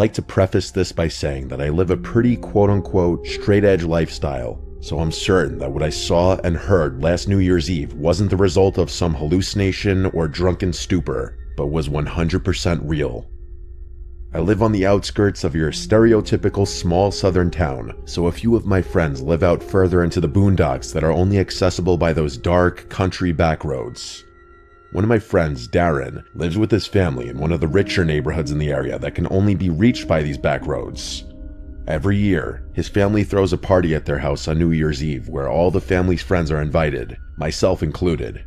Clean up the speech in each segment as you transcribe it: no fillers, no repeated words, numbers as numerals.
like to preface this by saying that I live a pretty quote-unquote straight-edge lifestyle, so I'm certain that what I saw and heard last New Year's Eve wasn't the result of some hallucination or drunken stupor, but was 100% real. I live on the outskirts of your stereotypical small southern town, so a few of my friends live out further into the boondocks that are only accessible by those dark, country back roads. One of my friends, Darren, lives with his family in one of the richer neighborhoods in the area that can only be reached by these back roads. Every year, his family throws a party at their house on New Year's Eve where all the family's friends are invited, myself included.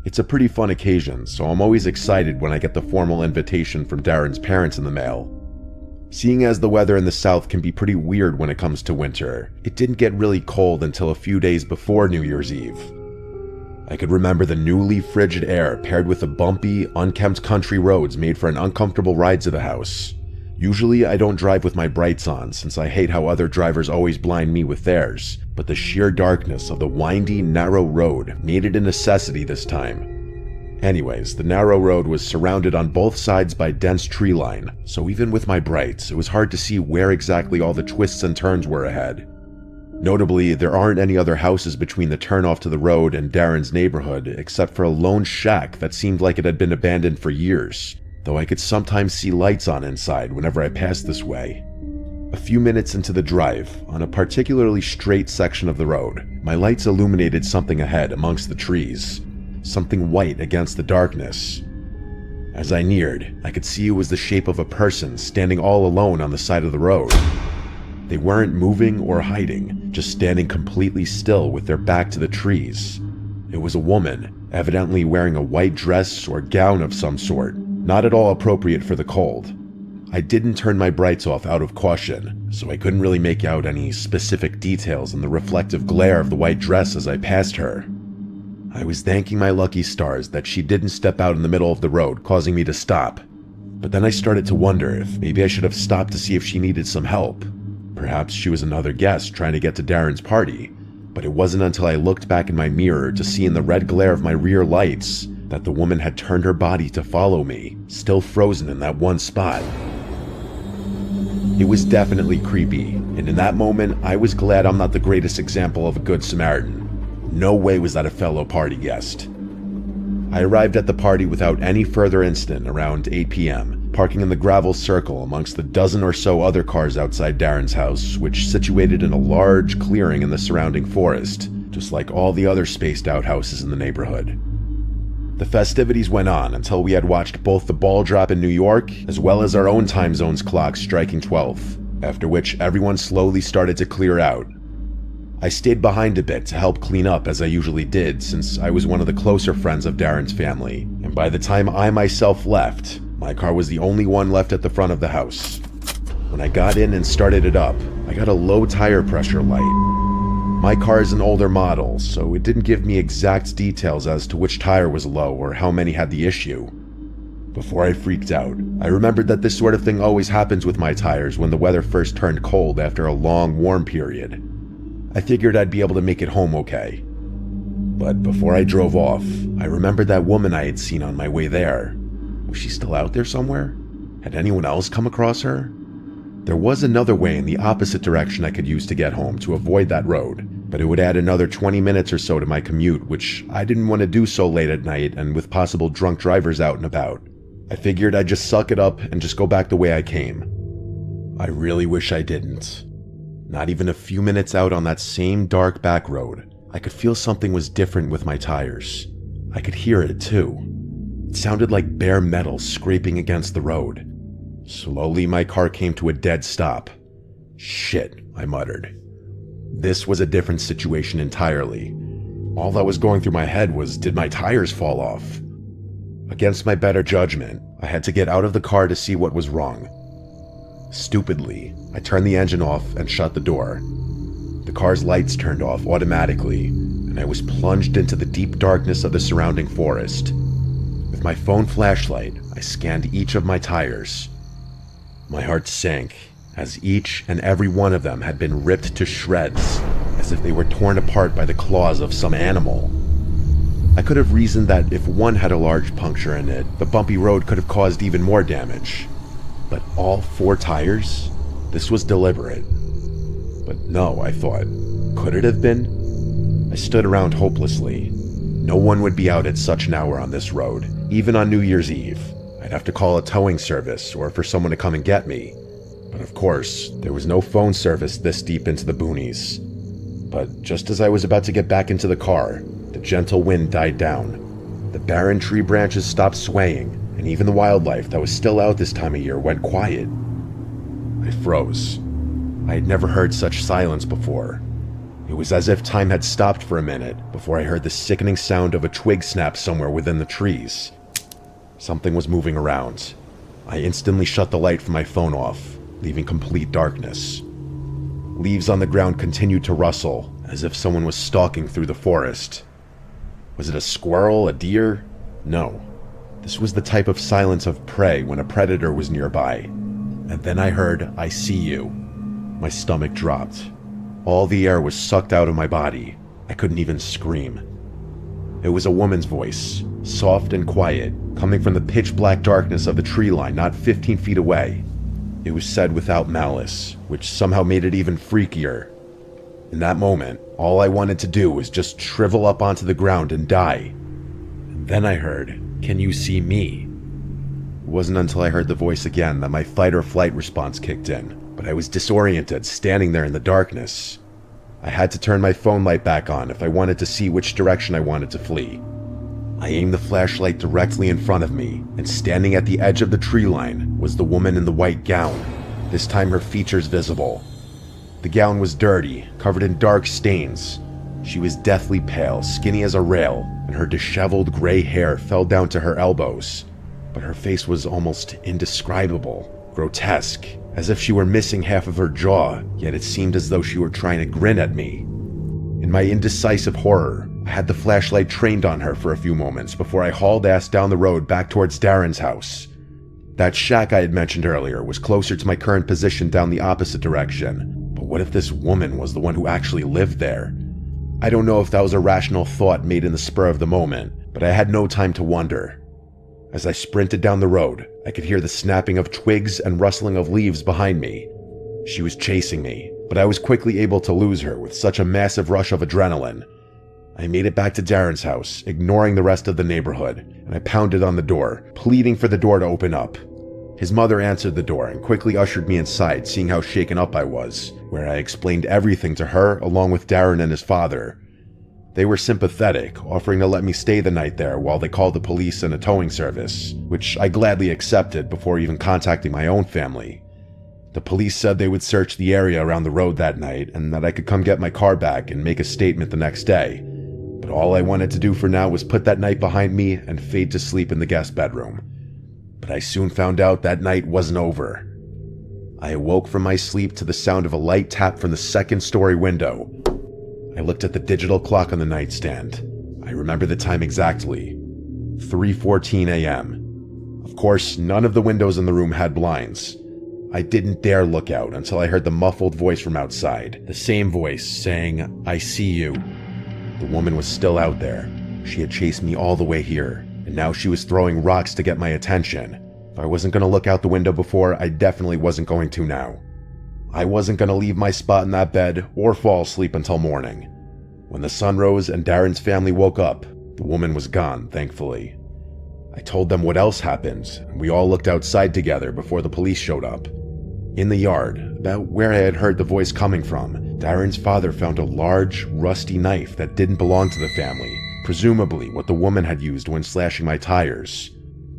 It's a pretty fun occasion, so I'm always excited when I get the formal invitation from Darren's parents in the mail. Seeing as the weather in the south can be pretty weird when it comes to winter, it didn't get really cold until a few days before New Year's Eve. I could remember the newly frigid air paired with the bumpy, unkempt country roads made for an uncomfortable ride to the house. Usually I don't drive with my brights on since I hate how other drivers always blind me with theirs, but the sheer darkness of the windy, narrow road made it a necessity this time. Anyways, the narrow road was surrounded on both sides by dense tree line, so even with my brights, it was hard to see where exactly all the twists and turns were ahead. Notably, there aren't any other houses between the turnoff to the road and Darren's neighborhood except for a lone shack that seemed like it had been abandoned for years, though I could sometimes see lights on inside whenever I passed this way. A few minutes into the drive, on a particularly straight section of the road, my lights illuminated something ahead amongst the trees, something white against the darkness. As I neared, I could see it was the shape of a person standing all alone on the side of the road. They weren't moving or hiding, just standing completely still with their back to the trees. It was a woman, evidently wearing a white dress or gown of some sort, not at all appropriate for the cold. I didn't turn my brights off out of caution, so I couldn't really make out any specific details in the reflective glare of the white dress as I passed her. I was thanking my lucky stars that she didn't step out in the middle of the road, causing me to stop. But then I started to wonder if maybe I should have stopped to see if she needed some help. Perhaps she was another guest trying to get to Darren's party, but it wasn't until I looked back in my mirror to see in the red glare of my rear lights that the woman had turned her body to follow me, still frozen in that one spot. It was definitely creepy, and in that moment, I was glad I'm not the greatest example of a good Samaritan. No way was that a fellow party guest. I arrived at the party without any further incident around 8 p.m., parking in the gravel circle amongst the dozen or so other cars outside Darren's house, which situated in a large clearing in the surrounding forest, just like all the other spaced out houses in the neighborhood. The festivities went on until we had watched both the ball drop in New York, as well as our own time zone's clocks striking 12, after which everyone slowly started to clear out. I stayed behind a bit to help clean up as I usually did, since I was one of the closer friends of Darren's family, and by the time I myself left, my car was the only one left at the front of the house. When I got in and started it up, I got a low tire pressure light. My car is an older model, so it didn't give me exact details as to which tire was low or how many had the issue. Before I freaked out, I remembered that this sort of thing always happens with my tires when the weather first turned cold after a long warm period. I figured I'd be able to make it home okay. But before I drove off, I remembered that woman I had seen on my way there. Was she still out there somewhere? Had anyone else come across her? There was another way in the opposite direction I could use to get home to avoid that road, but it would add another 20 minutes or so to my commute, which I didn't want to do so late at night and with possible drunk drivers out and about. I figured I'd just suck it up and just go back the way I came. I really wish I didn't. Not even a few minutes out on that same dark back road, I could feel something was different with my tires. I could hear it too. It sounded like bare metal scraping against the road. Slowly, my car came to a dead stop. Shit, I muttered. This was a different situation entirely. All that was going through my head was, did my tires fall off? Against my better judgment, I had to get out of the car to see what was wrong. Stupidly, I turned the engine off and shut the door. The car's lights turned off automatically, and I was plunged into the deep darkness of the surrounding forest. With my phone flashlight, I scanned each of my tires. My heart sank, as each and every one of them had been ripped to shreds, as if they were torn apart by the claws of some animal. I could have reasoned that if one had a large puncture in it, the bumpy road could have caused even more damage. But all 4 tires? This was deliberate. But no, I thought. Could it have been? I stood around hopelessly. No one would be out at such an hour on this road, even on New Year's Eve. I'd have to call a towing service or for someone to come and get me. But of course, there was no phone service this deep into the boonies. But just as I was about to get back into the car, the gentle wind died down. The barren tree branches stopped swaying, and even the wildlife that was still out this time of year went quiet. I froze. I had never heard such silence before. It was as if time had stopped for a minute before I heard the sickening sound of a twig snap somewhere within the trees. Something was moving around. I instantly shut the light from my phone off, leaving complete darkness. Leaves on the ground continued to rustle, as if someone was stalking through the forest. Was it a squirrel, a deer? No. This was the type of silence of prey when a predator was nearby. And then I heard, "I see you." My stomach dropped. All the air was sucked out of my body. I couldn't even scream. It was a woman's voice, soft and quiet, coming from the pitch-black darkness of the tree line not 15 feet away. It was said without malice, which somehow made it even freakier. In that moment, all I wanted to do was just shrivel up onto the ground and die. And then I heard, "Can you see me?" It wasn't until I heard the voice again that my fight or flight response kicked in, but I was disoriented, standing there in the darkness. I had to turn my phone light back on if I wanted to see which direction I wanted to flee. I aimed the flashlight directly in front of me, and standing at the edge of the tree line was the woman in the white gown, this time her features visible. The gown was dirty, covered in dark stains. She was deathly pale, skinny as a rail, and her disheveled gray hair fell down to her elbows. But her face was almost indescribable, grotesque, as if she were missing half of her jaw, yet it seemed as though she were trying to grin at me. In my indecisive horror, I had the flashlight trained on her for a few moments before I hauled ass down the road back towards Darren's house. That shack I had mentioned earlier was closer to my current position down the opposite direction, but what if this woman was the one who actually lived there? I don't know if that was a rational thought made in the spur of the moment, but I had no time to wonder. As I sprinted down the road, I could hear the snapping of twigs and rustling of leaves behind me. She was chasing me, but I was quickly able to lose her with such a massive rush of adrenaline. I made it back to Darren's house, ignoring the rest of the neighborhood, and I pounded on the door, pleading for the door to open up. His mother answered the door and quickly ushered me inside, seeing how shaken up I was, where I explained everything to her along with Darren and his father. They were sympathetic, offering to let me stay the night there while they called the police and a towing service, which I gladly accepted before even contacting my own family. The police said they would search the area around the road that night and that I could come get my car back and make a statement the next day. But all I wanted to do for now was put that night behind me and fade to sleep in the guest bedroom. But I soon found out that night wasn't over. I awoke from my sleep to the sound of a light tap from the second-story window. I looked at the digital clock on the nightstand. I remember the time exactly. 3:14 a.m. Of course, none of the windows in the room had blinds. I didn't dare look out until I heard the muffled voice from outside, the same voice saying, "I see you." The woman was still out there. She had chased me all the way here, and now she was throwing rocks to get my attention. If I wasn't going to look out the window before, I definitely wasn't going to now. I wasn't going to leave my spot in that bed or fall asleep until morning. When the sun rose and Darren's family woke up, the woman was gone, thankfully. I told them what else happened, and we all looked outside together before the police showed up. In the yard, about where I had heard the voice coming from, Darren's father found a large, rusty knife that didn't belong to the family, presumably what the woman had used when slashing my tires.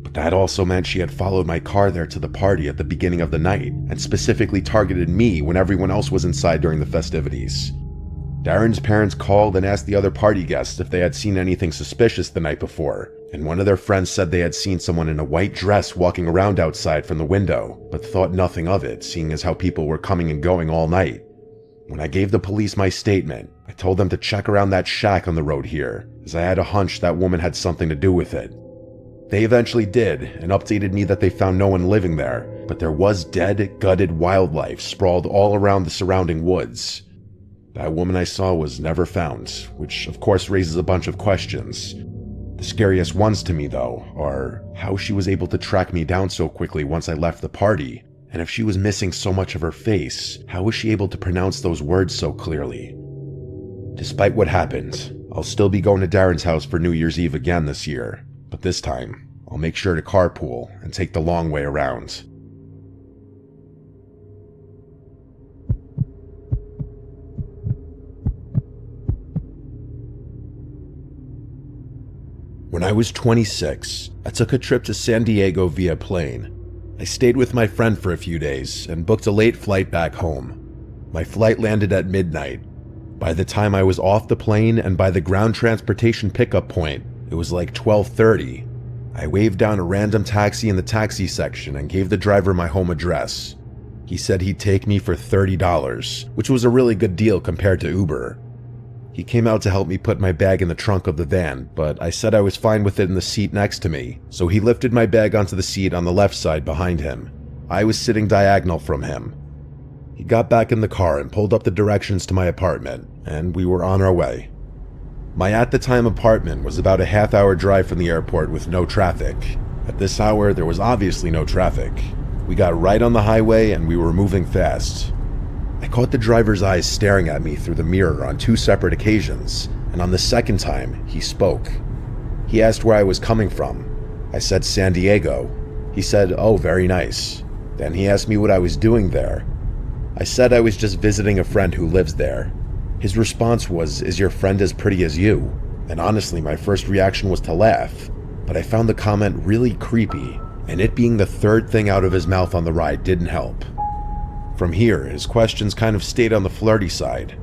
But that also meant she had followed my car there to the party at the beginning of the night, and specifically targeted me when everyone else was inside during the festivities. Darren's parents called and asked the other party guests if they had seen anything suspicious the night before, and one of their friends said they had seen someone in a white dress walking around outside from the window, but thought nothing of it, seeing as how people were coming and going all night. When I gave the police my statement, I told them to check around that shack on the road here, as I had a hunch that woman had something to do with it. They eventually did, and updated me that they found no one living there, but there was dead, gutted wildlife sprawled all around the surrounding woods. That woman I saw was never found, which of course raises a bunch of questions. The scariest ones to me, though, are how she was able to track me down so quickly once I left the party, And if she was missing so much of her face, how was she able to pronounce those words so clearly? Despite what happened, I'll still be going to Darren's house for New Year's Eve again this year, but this time, I'll make sure to carpool and take the long way around. When I was 26, I took a trip to San Diego via plane. I stayed with my friend for a few days and booked a late flight back home. My flight landed at midnight. By the time I was off the plane and by the ground transportation pickup point, it was like 12:30. I waved down a random taxi in the taxi section and gave the driver my home address. He said he'd take me for $30, which was a really good deal compared to Uber. He came out to help me put my bag in the trunk of the van, but I said I was fine with it in the seat next to me, so he lifted my bag onto the seat on the left side behind him. I was sitting diagonal from him. He got back in the car and pulled up the directions to my apartment, and we were on our way. My at-the-time apartment was about a half-hour drive from the airport with no traffic. At this hour, there was obviously no traffic. We got right on the highway and we were moving fast. I caught the driver's eyes staring at me through the mirror on 2 separate occasions, and on the second time, he spoke. He asked where I was coming from. I said San Diego. He said, "Oh, very nice." Then he asked me what I was doing there. I said I was just visiting a friend who lives there. His response was, "Is your friend as pretty as you?" And honestly, my first reaction was to laugh, but I found the comment really creepy, and it being the third thing out of his mouth on the ride didn't help. From here, his questions kind of stayed on the flirty side.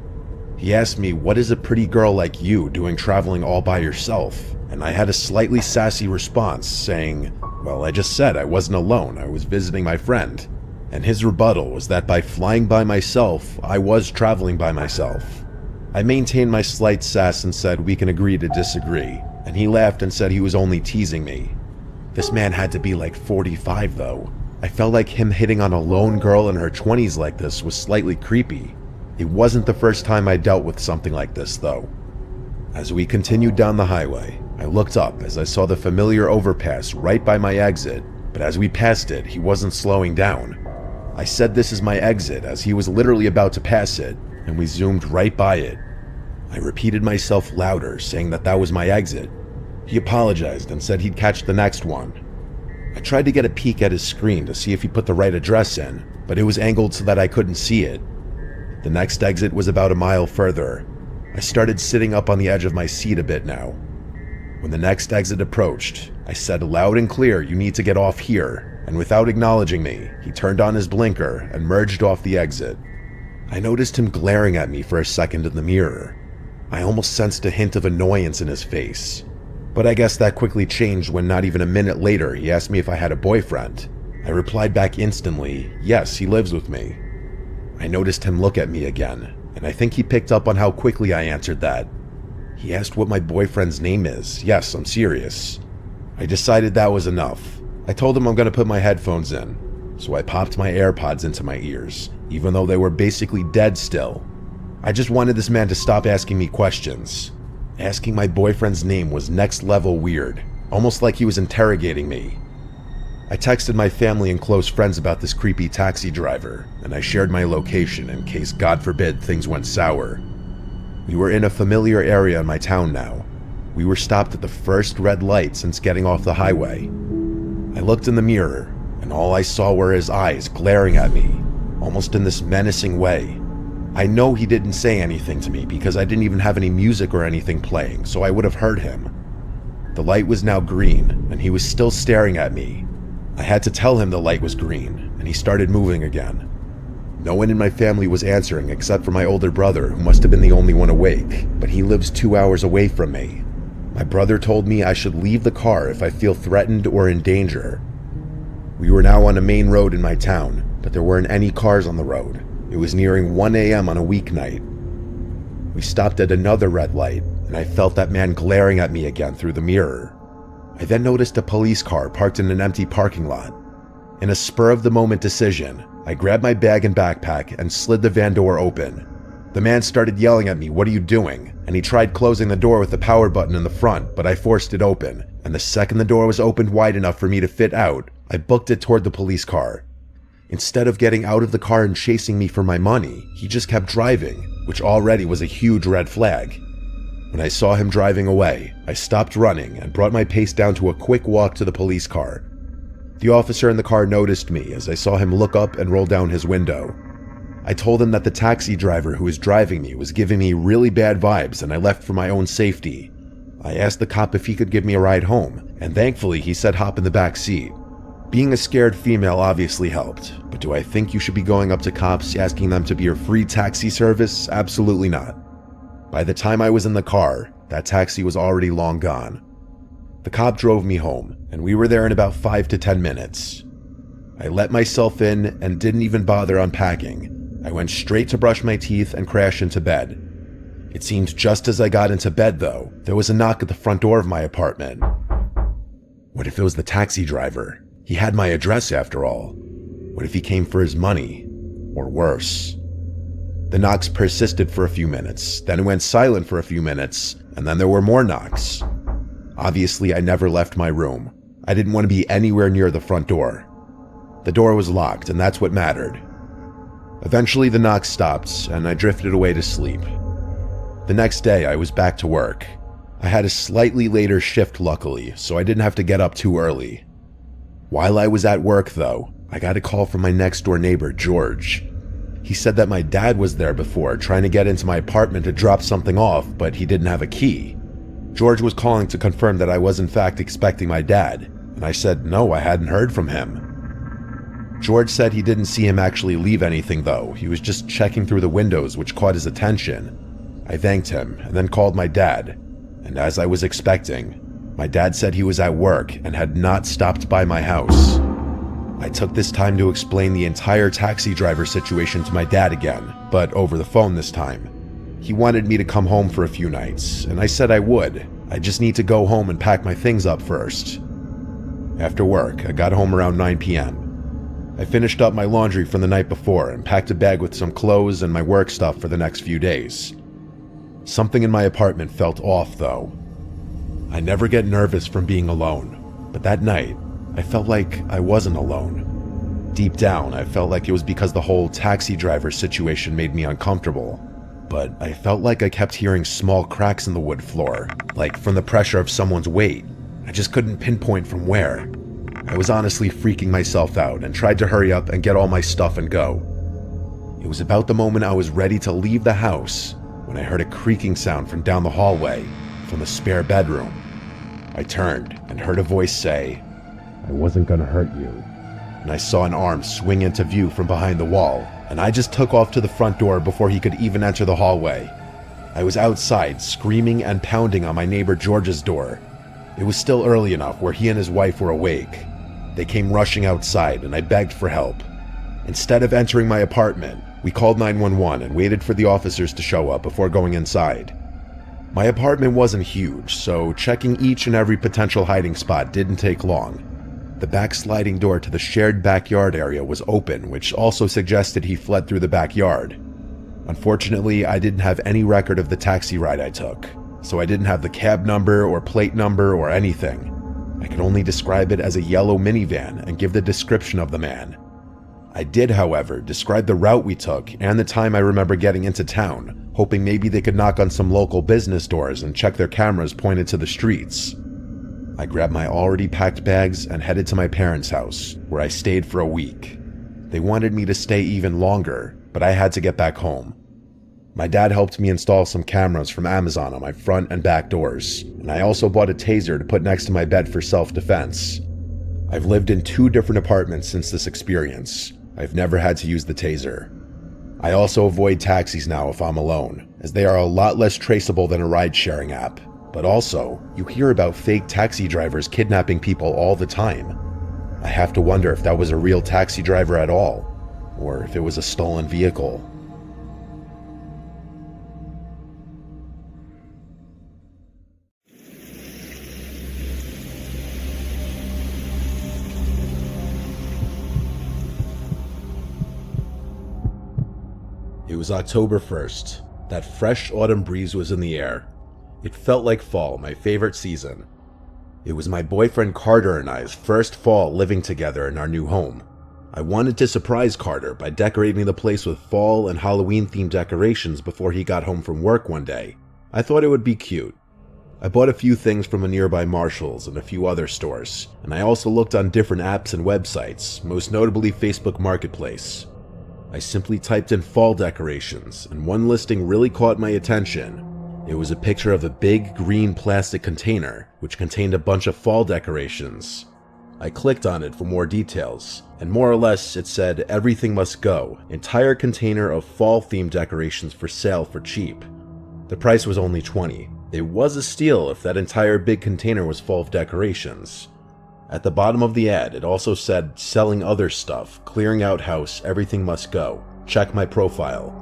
He asked me, "What is a pretty girl like you doing traveling all by yourself?" And I had a slightly sassy response saying, "Well, I just said I wasn't alone, I was visiting my friend." And his rebuttal was that by flying by myself, I was traveling by myself. I maintained my slight sass and said we can agree to disagree, and he laughed and said he was only teasing me. This man had to be like 45 though. I felt like him hitting on a lone girl in her 20s like this was slightly creepy. It wasn't the first time I dealt with something like this though. As we continued down the highway, I looked up as I saw the familiar overpass right by my exit, but as we passed it, he wasn't slowing down. I said this is my exit as he was literally about to pass it, and we zoomed right by it. I repeated myself louder, saying that was my exit. He apologized and said he'd catch the next one. I tried to get a peek at his screen to see if he put the right address in, but it was angled so that I couldn't see it. The next exit was about a mile further. I started sitting up on the edge of my seat a bit now. When the next exit approached, I said loud and clear, "You need to get off here," and without acknowledging me, he turned on his blinker and merged off the exit. I noticed him glaring at me for a second in the mirror. I almost sensed a hint of annoyance in his face. But I guess that quickly changed when not even a minute later he asked me if I had a boyfriend. I replied back instantly, "Yes, he lives with me." I noticed him look at me again, and I think he picked up on how quickly I answered that. He asked what my boyfriend's name is. Yes, I'm serious. I decided that was enough. I told him I'm going to put my headphones in, so I popped my AirPods into my ears, even though they were basically dead still. I just wanted this man to stop asking me questions. Asking my boyfriend's name was next level weird, almost like he was interrogating me. I texted my family and close friends about this creepy taxi driver, and I shared my location in case, God forbid, things went sour. We were in a familiar area in my town now. We were stopped at the first red light since getting off the highway. I looked in the mirror, and all I saw were his eyes glaring at me, almost in this menacing way. I know he didn't say anything to me because I didn't even have any music or anything playing, so I would have heard him. The light was now green, and he was still staring at me. I had to tell him the light was green, and he started moving again. No one in my family was answering except for my older brother, who must have been the only one awake, but he lives 2 hours away from me. My brother told me I should leave the car if I feel threatened or in danger. We were now on a main road in my town, but there weren't any cars on the road. It was nearing 1 a.m. on a weeknight. We stopped at another red light, and I felt that man glaring at me again through the mirror. I then noticed a police car parked in an empty parking lot. In a spur-of-the-moment decision, I grabbed my bag and backpack and slid the van door open. The man started yelling at me, "What are you doing?" And he tried closing the door with the power button in the front, but I forced it open, and the second the door was opened wide enough for me to fit out, I booked it toward the police car. Instead of getting out of the car and chasing me for my money, he just kept driving, which already was a huge red flag. When I saw him driving away, I stopped running and brought my pace down to a quick walk to the police car. The officer in the car noticed me as I saw him look up and roll down his window. I told him that the taxi driver who was driving me was giving me really bad vibes and I left for my own safety. I asked the cop if he could give me a ride home, and thankfully he said hop in the back seat. Being a scared female obviously helped, but do I think you should be going up to cops asking them to be your free taxi service? Absolutely not. By the time I was in the car, that taxi was already long gone. The cop drove me home, and we were there in about 5 to 10 minutes. I let myself in and didn't even bother unpacking. I went straight to brush my teeth and crash into bed. It seemed just as I got into bed, though, there was a knock at the front door of my apartment. What if it was the taxi driver? He had my address after all. What if he came for his money? Or worse? The knocks persisted for a few minutes, then it went silent for a few minutes, and then there were more knocks. Obviously, I never left my room. I didn't want to be anywhere near the front door. The door was locked, and that's what mattered. Eventually, the knocks stopped, and I drifted away to sleep. The next day, I was back to work. I had a slightly later shift, luckily, so I didn't have to get up too early. While I was at work, though, I got a call from my next-door neighbor, George. He said that my dad was there before, trying to get into my apartment to drop something off, but he didn't have a key. George was calling to confirm that I was in fact expecting my dad, and I said no, I hadn't heard from him. George said he didn't see him actually leave anything though, he was just checking through the windows, which caught his attention. I thanked him and then called my dad, and as I was expecting, my dad said he was at work and had not stopped by my house. I took this time to explain the entire taxi driver situation to my dad again, but over the phone this time. He wanted me to come home for a few nights, and I said I would. I just need to go home and pack my things up first. After work, I got home around 9 p.m. I finished up my laundry from the night before and packed a bag with some clothes and my work stuff for the next few days. Something in my apartment felt off, though. I never get nervous from being alone, but that night, I felt like I wasn't alone. Deep down, I felt like it was because the whole taxi driver situation made me uncomfortable, but I felt like I kept hearing small cracks in the wood floor, like from the pressure of someone's weight. I just couldn't pinpoint from where. I was honestly freaking myself out and tried to hurry up and get all my stuff and go. It was about the moment I was ready to leave the house when I heard a creaking sound from down the hallway, from the spare bedroom. I turned and heard a voice say, "I wasn't gonna hurt you." And I saw an arm swing into view from behind the wall, and I just took off to the front door before he could even enter the hallway. I was outside, screaming and pounding on my neighbor George's door. It was still early enough where he and his wife were awake. They came rushing outside, and I begged for help. Instead of entering my apartment, we called 911 and waited for the officers to show up before going inside. My apartment wasn't huge, so checking each and every potential hiding spot didn't take long. The back sliding door to the shared backyard area was open, which also suggested he fled through the backyard. Unfortunately, I didn't have any record of the taxi ride I took, so I didn't have the cab number or plate number or anything. I could only describe it as a yellow minivan and give the description of the man. I did, however, describe the route we took and the time I remember getting into town, hoping maybe they could knock on some local business doors and check their cameras pointed to the streets. I grabbed my already packed bags and headed to my parents' house, where I stayed for a week. They wanted me to stay even longer, but I had to get back home. My dad helped me install some cameras from Amazon on my front and back doors, and I also bought a taser to put next to my bed for self-defense. I've lived in 2 different apartments since this experience. I've never had to use the taser. I also avoid taxis now if I'm alone, as they are a lot less traceable than a ride-sharing app. But also, you hear about fake taxi drivers kidnapping people all the time. I have to wonder if that was a real taxi driver at all, or if it was a stolen vehicle. It was October 1st. That fresh autumn breeze was in the air. It felt like fall, my favorite season. It was my boyfriend Carter and I's first fall living together in our new home. I wanted to surprise Carter by decorating the place with fall and Halloween-themed decorations before he got home from work one day. I thought it would be cute. I bought a few things from a nearby Marshall's and a few other stores, and I also looked on different apps and websites, most notably Facebook Marketplace. I simply typed in fall decorations, and one listing really caught my attention. It was a picture of a big green plastic container, which contained a bunch of fall decorations. I clicked on it for more details, and more or less it said, "Everything must go, entire container of fall-themed decorations for sale for cheap." The price was only $20. It was a steal if that entire big container was full of decorations. At the bottom of the ad, it also said, "Selling other stuff, clearing out house, everything must go. Check my profile."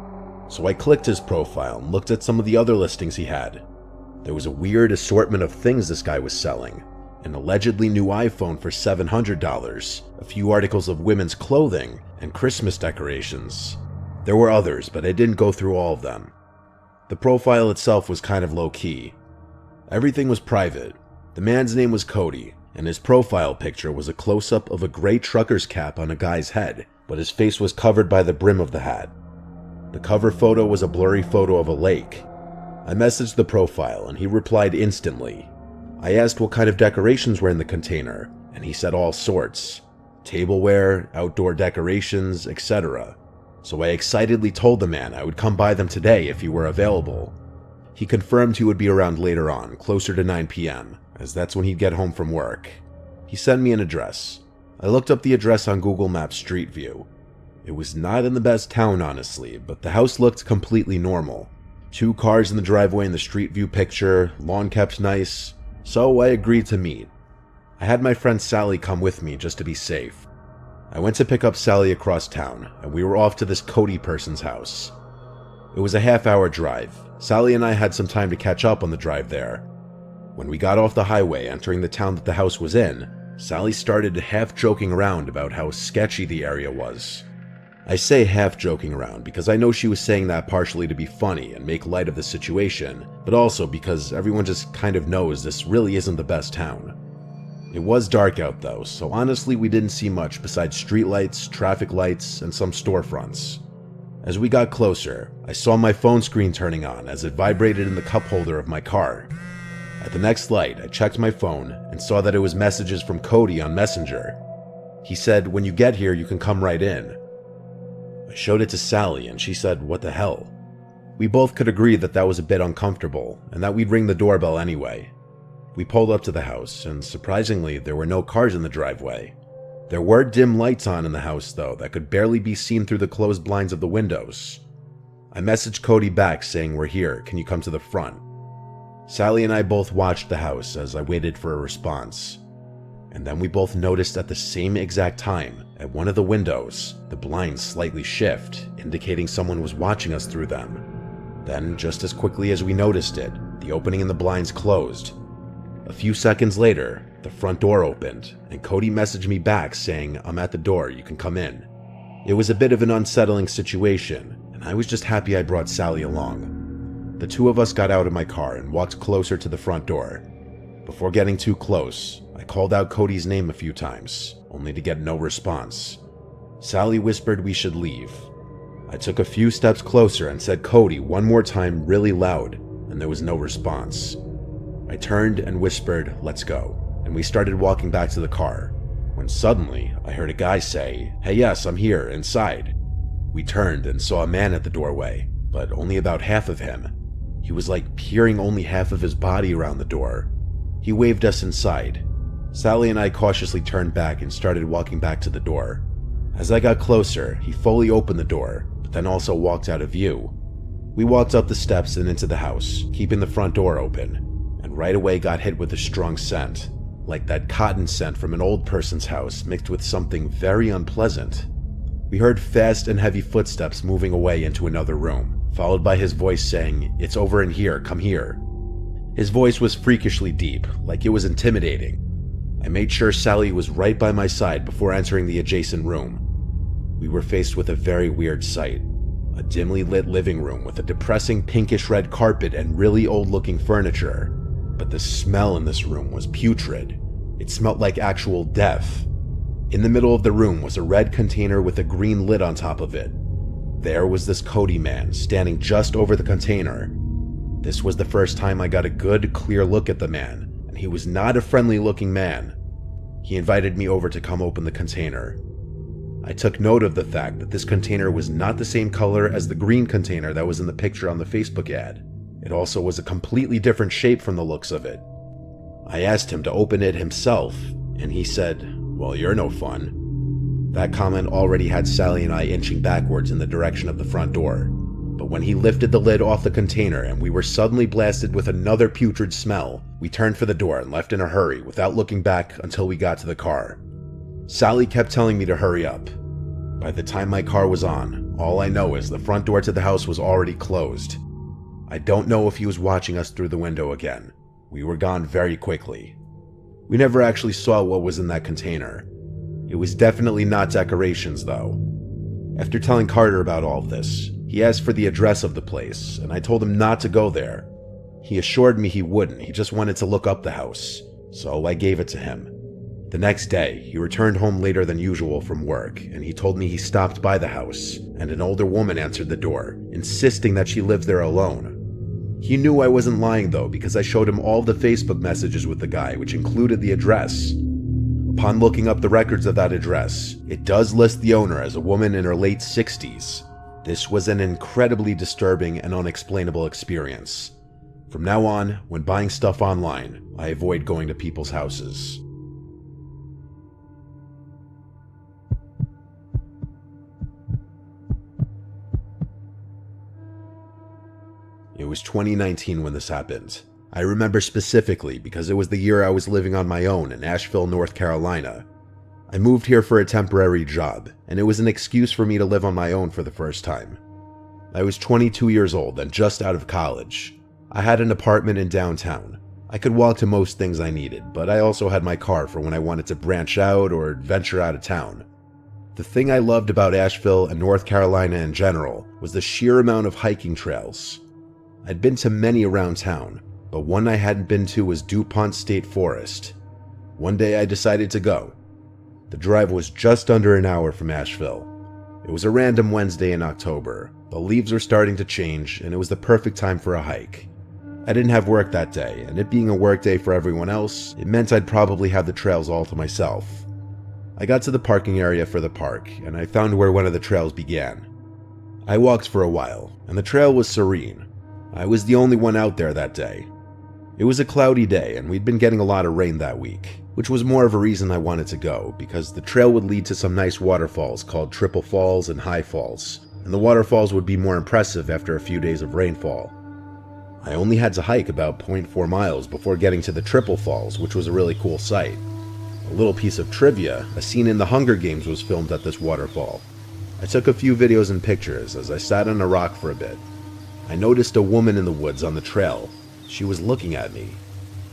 So I clicked his profile and looked at some of the other listings he had. There was a weird assortment of things this guy was selling. An allegedly new iPhone for $700, a few articles of women's clothing, and Christmas decorations. There were others, but I didn't go through all of them. The profile itself was kind of low-key. Everything was private. The man's name was Cody, and his profile picture was a close-up of a gray trucker's cap on a guy's head, but his face was covered by the brim of the hat. The cover photo was a blurry photo of a lake. I messaged the profile, and he replied instantly. I asked what kind of decorations were in the container, and he said all sorts. Tableware, outdoor decorations, etc. So I excitedly told the man I would come by them today if he were available. He confirmed he would be around later on, closer to 9 p.m., as that's when he'd get home from work. He sent me an address. I looked up the address on Google Maps Street View. It was not in the best town, honestly, but the house looked completely normal. 2 cars in the driveway in the Street View picture, lawn kept nice, so I agreed to meet. I had my friend Sally come with me just to be safe. I went to pick up Sally across town, and we were off to this Cody person's house. It was a half-hour drive. Sally and I had some time to catch up on the drive there. When we got off the highway entering the town that the house was in, Sally started half joking around about how sketchy the area was. I say half joking around because I know she was saying that partially to be funny and make light of the situation, but also because everyone just kind of knows this really isn't the best town. It was dark out though, so honestly we didn't see much besides streetlights, traffic lights, and some storefronts. As we got closer, I saw my phone screen turning on as it vibrated in the cup holder of my car. At the next light, I checked my phone and saw that it was messages from Cody on Messenger. He said, "When you get here, you can come right in." I showed it to Sally and she said, "What the hell?" We both could agree that that was a bit uncomfortable and that we'd ring the doorbell anyway. We pulled up to the house and surprisingly, there were no cars in the driveway. There were dim lights on in the house though that could barely be seen through the closed blinds of the windows. I messaged Cody back saying, "We're here, can you come to the front?" Sally and I both watched the house as I waited for a response. And then we both noticed at the same exact time, at one of the windows, the blinds slightly shift, indicating someone was watching us through them. Then, just as quickly as we noticed it, the opening in the blinds closed. A few seconds later, the front door opened, and Cody messaged me back saying, "I'm at the door, you can come in." It was a bit of an unsettling situation, and I was just happy I brought Sally along. The two of us got out of my car and walked closer to the front door. Before getting too close, I called out Cody's name a few times, only to get no response. Sally whispered we should leave. I took a few steps closer and said "Cody" one more time really loud, and there was no response. I turned and whispered, "Let's go," and we started walking back to the car, when suddenly I heard a guy say, "Hey, yes, I'm here, inside." We turned and saw a man at the doorway, but only about half of him. He was like peering only half of his body around the door. He waved us inside. Sally and I cautiously turned back and started walking back to the door. As I got closer, he fully opened the door, but then also walked out of view. We walked up the steps and into the house, keeping the front door open, and right away got hit with a strong scent, like that cotton scent from an old person's house mixed with something very unpleasant. We heard fast and heavy footsteps moving away into another room, followed by his voice saying, "It's over in here, come here." His voice was freakishly deep, like it was intimidating. I made sure Sally was right by my side before entering the adjacent room. We were faced with a very weird sight. A dimly lit living room with a depressing pinkish red carpet and really old-looking furniture. But the smell in this room was putrid. It smelled like actual death. In the middle of the room was a red container with a green lid on top of it. There was this Cody man standing just over the container. This was the first time I got a good, clear look at the man, and he was not a friendly-looking man. He invited me over to come open the container. I took note of the fact that this container was not the same color as the green container that was in the picture on the Facebook ad. It also was a completely different shape from the looks of it. I asked him to open it himself, and he said, "Well, you're no fun." That comment already had Sally and I inching backwards in the direction of the front door. But when he lifted the lid off the container and we were suddenly blasted with another putrid smell, we turned for the door and left in a hurry without looking back until we got to the car. Sally kept telling me to hurry up. By the time my car was on, all I know is the front door to the house was already closed. I don't know if he was watching us through the window again. We were gone very quickly. We never actually saw what was in that container. It was definitely not decorations, though. After telling Carter about all of this, he asked for the address of the place, and I told him not to go there. He assured me he wouldn't, he just wanted to look up the house, so I gave it to him. The next day, he returned home later than usual from work, and he told me he stopped by the house, and an older woman answered the door, insisting that she lives there alone. He knew I wasn't lying though, because I showed him all the Facebook messages with the guy, which included the address. Upon looking up the records of that address, it does list the owner as a woman in her late 60s. This was an incredibly disturbing and unexplainable experience. From now on, when buying stuff online, I avoid going to people's houses. It was 2019 when this happened. I remember specifically because it was the year I was living on my own in Asheville, North Carolina. I moved here for a temporary job, and it was an excuse for me to live on my own for the first time. I was 22 years old and just out of college. I had an apartment in downtown. I could walk to most things I needed, but I also had my car for when I wanted to branch out or venture out of town. The thing I loved about Asheville and North Carolina in general was the sheer amount of hiking trails. I'd been to many around town, but one I hadn't been to was DuPont State Forest. One day I decided to go. The drive was just under an hour from Asheville. It was a random Wednesday in October. The leaves were starting to change, and it was the perfect time for a hike. I didn't have work that day, and it being a work day for everyone else, it meant I'd probably have the trails all to myself. I got to the parking area for the park, and I found where one of the trails began. I walked for a while, and the trail was serene. I was the only one out there that day. It was a cloudy day, and we'd been getting a lot of rain that week, which was more of a reason I wanted to go, because the trail would lead to some nice waterfalls called Triple Falls and High Falls, and the waterfalls would be more impressive after a few days of rainfall. I only had to hike about 0.4 miles before getting to the Triple Falls, which was a really cool sight. A little piece of trivia, a scene in the Hunger Games was filmed at this waterfall. I took a few videos and pictures as I sat on a rock for a bit. I noticed a woman in the woods on the trail. She was looking at me.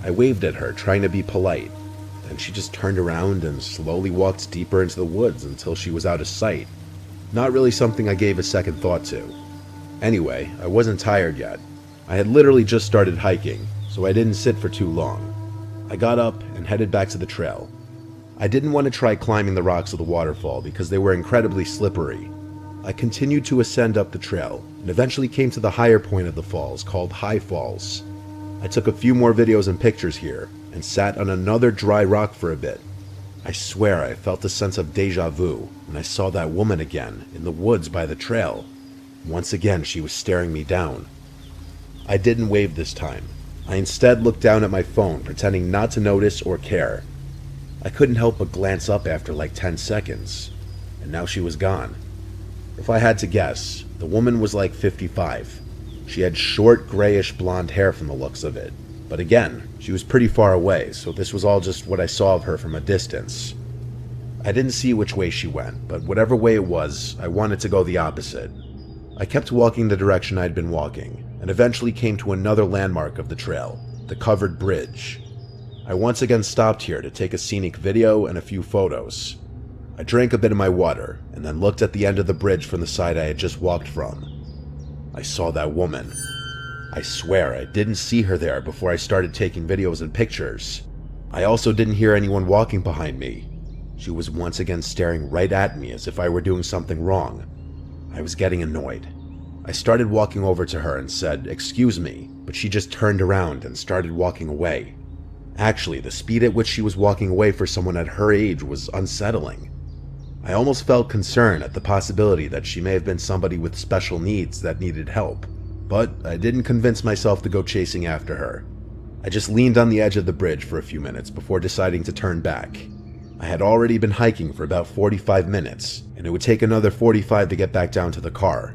I waved at her, trying to be polite. Then she just turned around and slowly walked deeper into the woods until she was out of sight. Not really something I gave a second thought to. Anyway, I wasn't tired yet. I had literally just started hiking, so I didn't sit for too long. I got up and headed back to the trail. I didn't want to try climbing the rocks of the waterfall because they were incredibly slippery. I continued to ascend up the trail and eventually came to the higher point of the falls called High Falls. I took a few more videos and pictures here and sat on another dry rock for a bit. I swear I felt a sense of deja vu when I saw that woman again in the woods by the trail. Once again, she was staring me down. I didn't wave this time. I instead looked down at my phone, pretending not to notice or care. I couldn't help but glance up after like 10 seconds, and now she was gone. If I had to guess, the woman was like 55. She had short, grayish blonde hair from the looks of it. But again, she was pretty far away, so this was all just what I saw of her from a distance. I didn't see which way she went, but whatever way it was, I wanted to go the opposite. I kept walking the direction I'd been walking, and eventually came to another landmark of the trail, the covered bridge. I once again stopped here to take a scenic video and a few photos. I drank a bit of my water, and then looked at the end of the bridge from the side I had just walked from. I saw that woman. I swear I didn't see her there before I started taking videos and pictures. I also didn't hear anyone walking behind me. She was once again staring right at me as if I were doing something wrong. I was getting annoyed. I started walking over to her and said, "Excuse me," but she just turned around and started walking away. Actually, the speed at which she was walking away for someone at her age was unsettling. I almost felt concern at the possibility that she may have been somebody with special needs that needed help, but I didn't convince myself to go chasing after her. I just leaned on the edge of the bridge for a few minutes before deciding to turn back. I had already been hiking for about 45 minutes, and it would take another 45 to get back down to the car.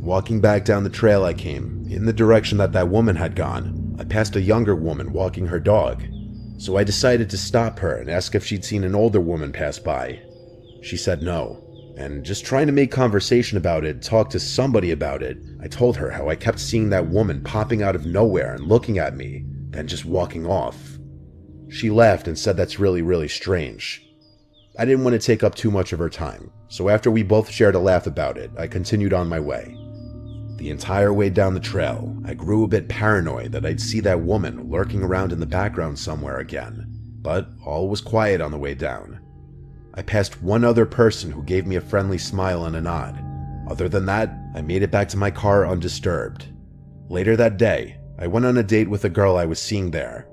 Walking back down the trail I came, in the direction that woman had gone, I passed a younger woman walking her dog. So I decided to stop her and ask if she'd seen an older woman pass by. She said no, and just trying to make conversation about it, talk to somebody about it, I told her how I kept seeing that woman popping out of nowhere and looking at me, then just walking off. She laughed and said that's really strange. I didn't want to take up too much of her time, so after we both shared a laugh about it, I continued on my way. The entire way down the trail, I grew a bit paranoid that I'd see that woman lurking around in the background somewhere again, but all was quiet on the way down. I passed one other person who gave me a friendly smile and a nod. Other than that, I made it back to my car undisturbed. Later that day, I went on a date with a girl I was seeing there.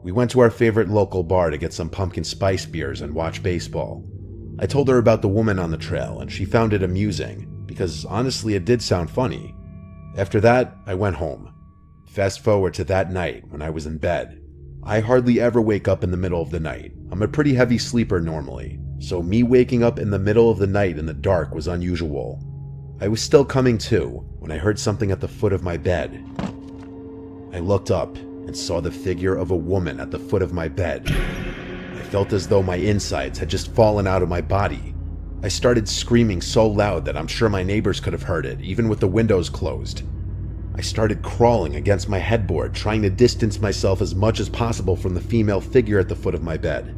We went to our favorite local bar to get some pumpkin spice beers and watch baseball. I told her about the woman on the trail, and she found it amusing, because honestly it did sound funny. After that, I went home. Fast forward to that night when I was in bed. I hardly ever wake up in the middle of the night. I'm a pretty heavy sleeper normally, so me waking up in the middle of the night in the dark was unusual. I was still coming to when I heard something at the foot of my bed. I looked up and saw the figure of a woman at the foot of my bed. I felt as though my insides had just fallen out of my body. I started screaming so loud that I'm sure my neighbors could have heard it, even with the windows closed. I started crawling against my headboard, trying to distance myself as much as possible from the female figure at the foot of my bed.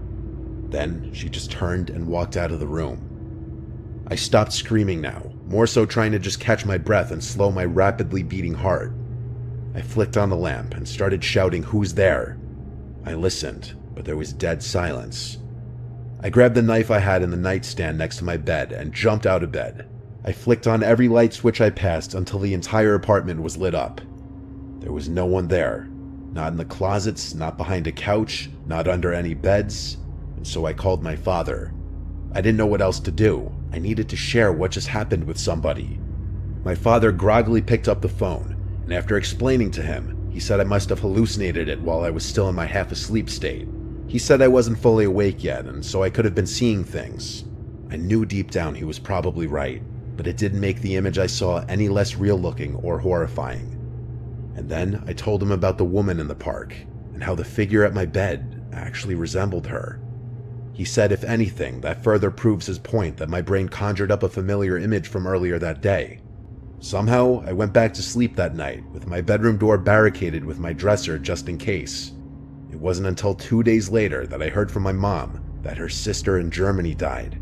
Then she just turned and walked out of the room. I stopped screaming now, more so trying to just catch my breath and slow my rapidly beating heart. I flicked on the lamp and started shouting, "Who's there?" I listened, but there was dead silence. I grabbed the knife I had in the nightstand next to my bed and jumped out of bed. I flicked on every light switch I passed until the entire apartment was lit up. There was no one there. Not in the closets, not behind a couch, not under any beds, and so I called my father. I didn't know what else to do. I needed to share what just happened with somebody. My father groggily picked up the phone, and after explaining to him, he said I must have hallucinated it while I was still in my half-asleep state. He said I wasn't fully awake yet, and so I could have been seeing things. I knew deep down he was probably right, but it didn't make the image I saw any less real-looking or horrifying. And then I told him about the woman in the park, and how the figure at my bed actually resembled her. He said if anything, that further proves his point that my brain conjured up a familiar image from earlier that day. Somehow, I went back to sleep that night, with my bedroom door barricaded with my dresser just in case. It wasn't until 2 days later that I heard from my mom that her sister in Germany died.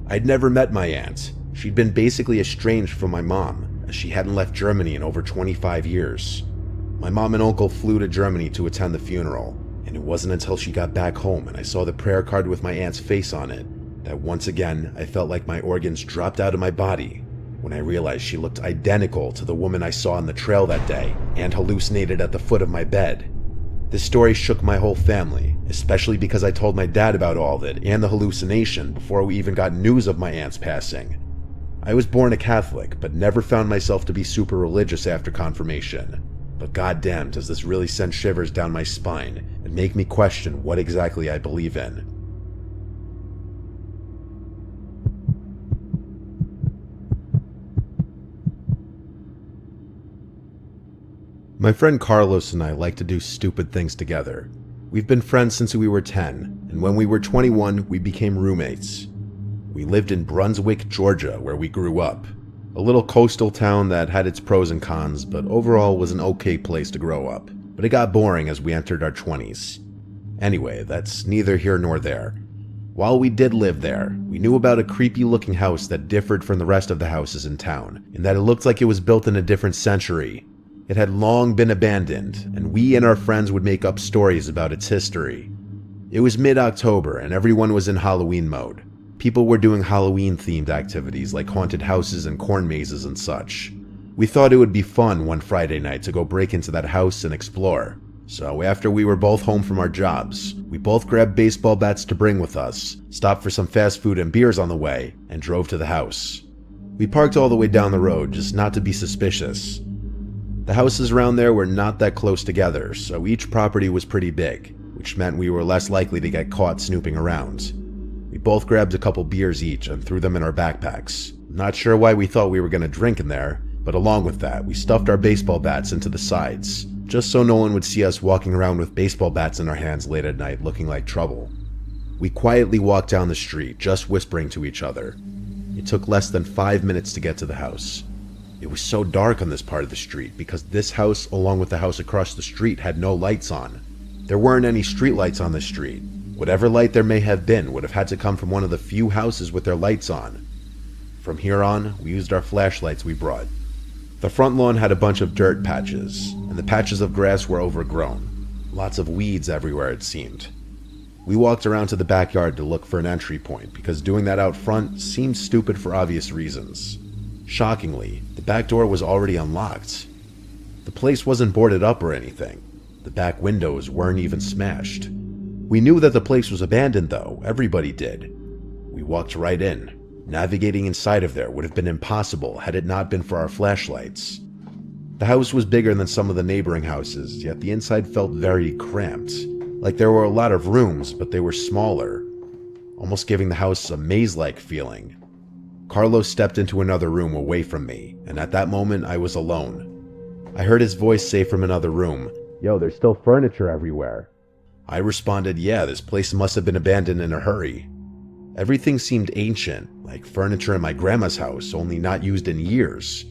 I'd never met my aunt. She'd been basically estranged from my mom, as she hadn't left Germany in over 25 years. My mom and uncle flew to Germany to attend the funeral, and it wasn't until she got back home and I saw the prayer card with my aunt's face on it that once again I felt like my organs dropped out of my body when I realized she looked identical to the woman I saw on the trail that day and hallucinated at the foot of my bed. This story shook my whole family, especially because I told my dad about all of it and the hallucination before we even got news of my aunt's passing. I was born a Catholic, but never found myself to be super religious after confirmation. But goddamn, does this really send shivers down my spine and make me question what exactly I believe in. My friend Carlos and I like to do stupid things together. We've been friends since we were 10, and when we were 21, we became roommates. We lived in Brunswick, Georgia, where we grew up. A little coastal town that had its pros and cons, but overall was an okay place to grow up. But it got boring as we entered our 20s. Anyway, that's neither here nor there. While we did live there, we knew about a creepy-looking house that differed from the rest of the houses in town, in that it looked like it was built in a different century. It had long been abandoned, and we and our friends would make up stories about its history. It was mid-October and everyone was in Halloween mode. People were doing Halloween-themed activities like haunted houses and corn mazes and such. We thought it would be fun one Friday night to go break into that house and explore. So after we were both home from our jobs, we both grabbed baseball bats to bring with us, stopped for some fast food and beers on the way, and drove to the house. We parked all the way down the road just not to be suspicious. The houses around there were not that close together, so each property was pretty big, which meant we were less likely to get caught snooping around. We both grabbed a couple beers each and threw them in our backpacks. Not sure why we thought we were going to drink in there, but along with that, we stuffed our baseball bats into the sides, just so no one would see us walking around with baseball bats in our hands late at night looking like trouble. We quietly walked down the street, just whispering to each other. It took less than 5 minutes to get to the house. It was so dark on this part of the street because this house, along with the house across the street, had no lights on. There weren't any street lights on this street. Whatever light there may have been would have had to come from one of the few houses with their lights on. From here on, we used our flashlights we brought. The front lawn had a bunch of dirt patches, and the patches of grass were overgrown. Lots of weeds everywhere, it seemed. We walked around to the backyard to look for an entry point because doing that out front seemed stupid for obvious reasons. Shockingly, the back door was already unlocked. The place wasn't boarded up or anything. The back windows weren't even smashed. We knew that the place was abandoned though, everybody did. We walked right in. Navigating inside of there would have been impossible had it not been for our flashlights. The house was bigger than some of the neighboring houses, yet the inside felt very cramped. Like there were a lot of rooms, but they were smaller, almost giving the house a maze-like feeling. Carlos stepped into another room away from me, and at that moment I was alone. I heard his voice say from another room, "Yo, there's still furniture everywhere." I responded, "Yeah, this place must have been abandoned in a hurry." Everything seemed ancient, like furniture in my grandma's house, only not used in years.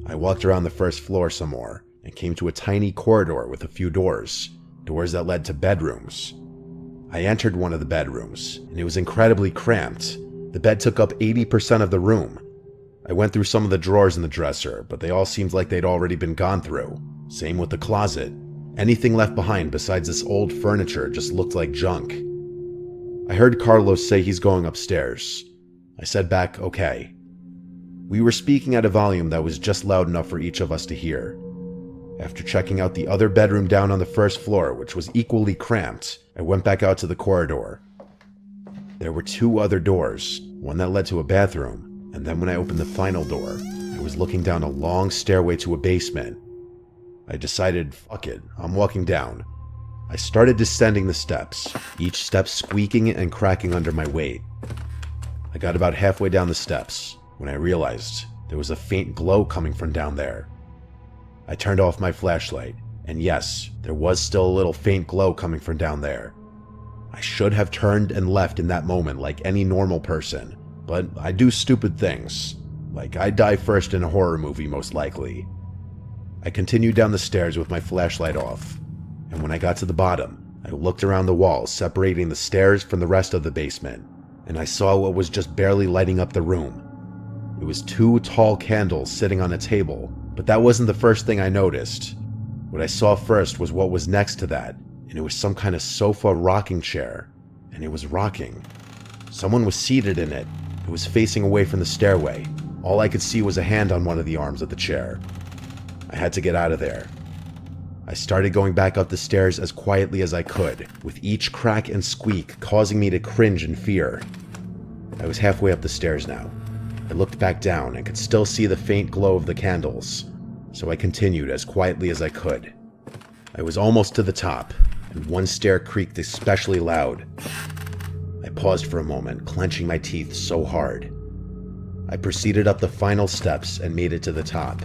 I walked around the first floor some more, and came to a tiny corridor with a few doors that led to bedrooms. I entered one of the bedrooms, and it was incredibly cramped. The bed took up 80% of the room. I went through some of the drawers in the dresser, but they all seemed like they'd already been gone through. Same with the closet. Anything left behind besides this old furniture just looked like junk. I heard Carlos say he's going upstairs. I said back, okay. We were speaking at a volume that was just loud enough for each of us to hear. After checking out the other bedroom down on the first floor, which was equally cramped, I went back out to the corridor. There were 2 other doors, one that led to a bathroom, and then when I opened the final door, I was looking down a long stairway to a basement. I decided, fuck it, I'm walking down. I started descending the steps, each step squeaking and cracking under my weight. I got about halfway down the steps when I realized there was a faint glow coming from down there. I turned off my flashlight, and yes, there was still a little faint glow coming from down there. I should have turned and left in that moment like any normal person, but I do stupid things. Like I die first in a horror movie most likely. I continued down the stairs with my flashlight off, and when I got to the bottom, I looked around the walls separating the stairs from the rest of the basement, and I saw what was just barely lighting up the room. It was 2 tall candles sitting on a table, but that wasn't the first thing I noticed. What I saw first was what was next to that, and it was some kind of sofa rocking chair, and it was rocking. Someone was seated in it. It was facing away from the stairway. All I could see was a hand on one of the arms of the chair. I had to get out of there. I started going back up the stairs as quietly as I could, with each crack and squeak causing me to cringe in fear. I was halfway up the stairs now. I looked back down and could still see the faint glow of the candles, so I continued as quietly as I could. I was almost to the top, and one stair creaked especially loud. I paused for a moment, clenching my teeth so hard. I proceeded up the final steps and made it to the top.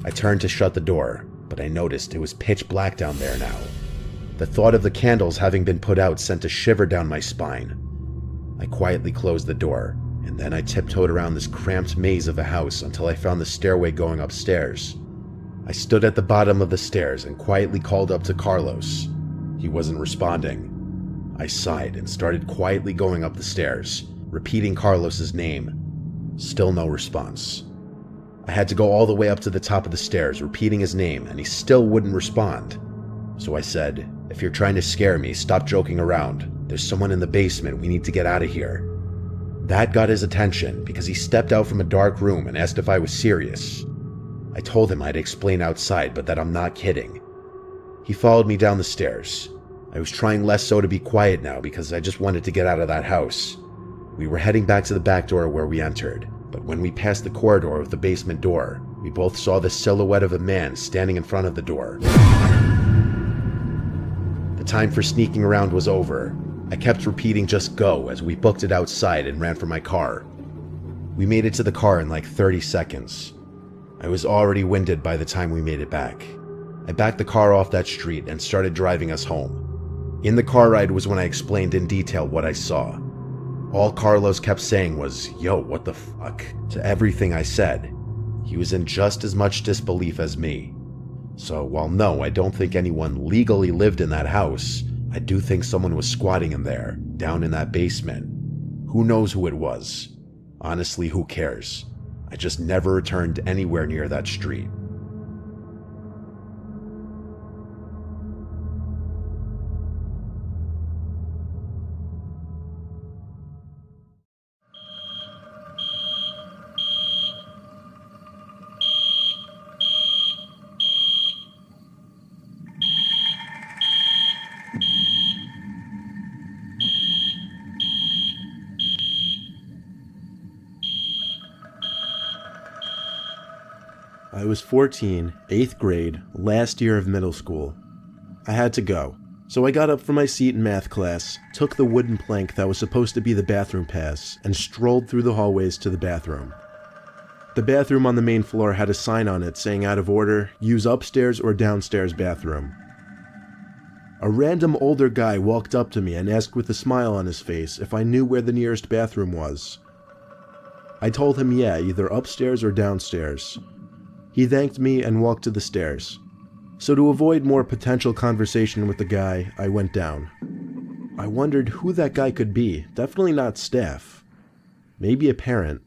I turned to shut the door, but I noticed it was pitch black down there now. The thought of the candles having been put out sent a shiver down my spine. I quietly closed the door, and then I tiptoed around this cramped maze of a house until I found the stairway going upstairs. I stood at the bottom of the stairs and quietly called up to Carlos. He wasn't responding. I sighed and started quietly going up the stairs, repeating Carlos's name. Still no response. I had to go all the way up to the top of the stairs, repeating his name, and he still wouldn't respond. So I said, "If you're trying to scare me, stop joking around. "There's someone in the basement, we need to get out of here." That got his attention because he stepped out from a dark room and asked if I was serious. I told him I'd explain outside, but that I'm not kidding. He followed me down the stairs. I was trying less so to be quiet now because I just wanted to get out of that house. We were heading back to the back door where we entered, but when we passed the corridor of the basement door, we both saw the silhouette of a man standing in front of the door. The time for sneaking around was over. I kept repeating just go as we booked it outside and ran for my car. We made it to the car in like 30 seconds. I was already winded by the time we made it back. I backed the car off that street and started driving us home. In the car ride was when I explained in detail what I saw. All Carlos kept saying was, "Yo, what the fuck?" to everything I said. He was in just as much disbelief as me. So while no, I don't think anyone legally lived in that house, I do think someone was squatting in there, down in that basement. Who knows who it was? Honestly, who cares? I just never returned anywhere near that street. I was 14, 8th grade, last year of middle school. I had to go, so I got up from my seat in math class, took the wooden plank that was supposed to be the bathroom pass, and strolled through the hallways to the bathroom. The bathroom on the main floor had a sign on it saying out of order, use upstairs or downstairs bathroom. A random older guy walked up to me and asked with a smile on his face if I knew where the nearest bathroom was. I told him yeah, either upstairs or downstairs. He thanked me and walked to the stairs. So to avoid more potential conversation with the guy, I went down. I wondered who that guy could be. Definitely not staff. Maybe a parent.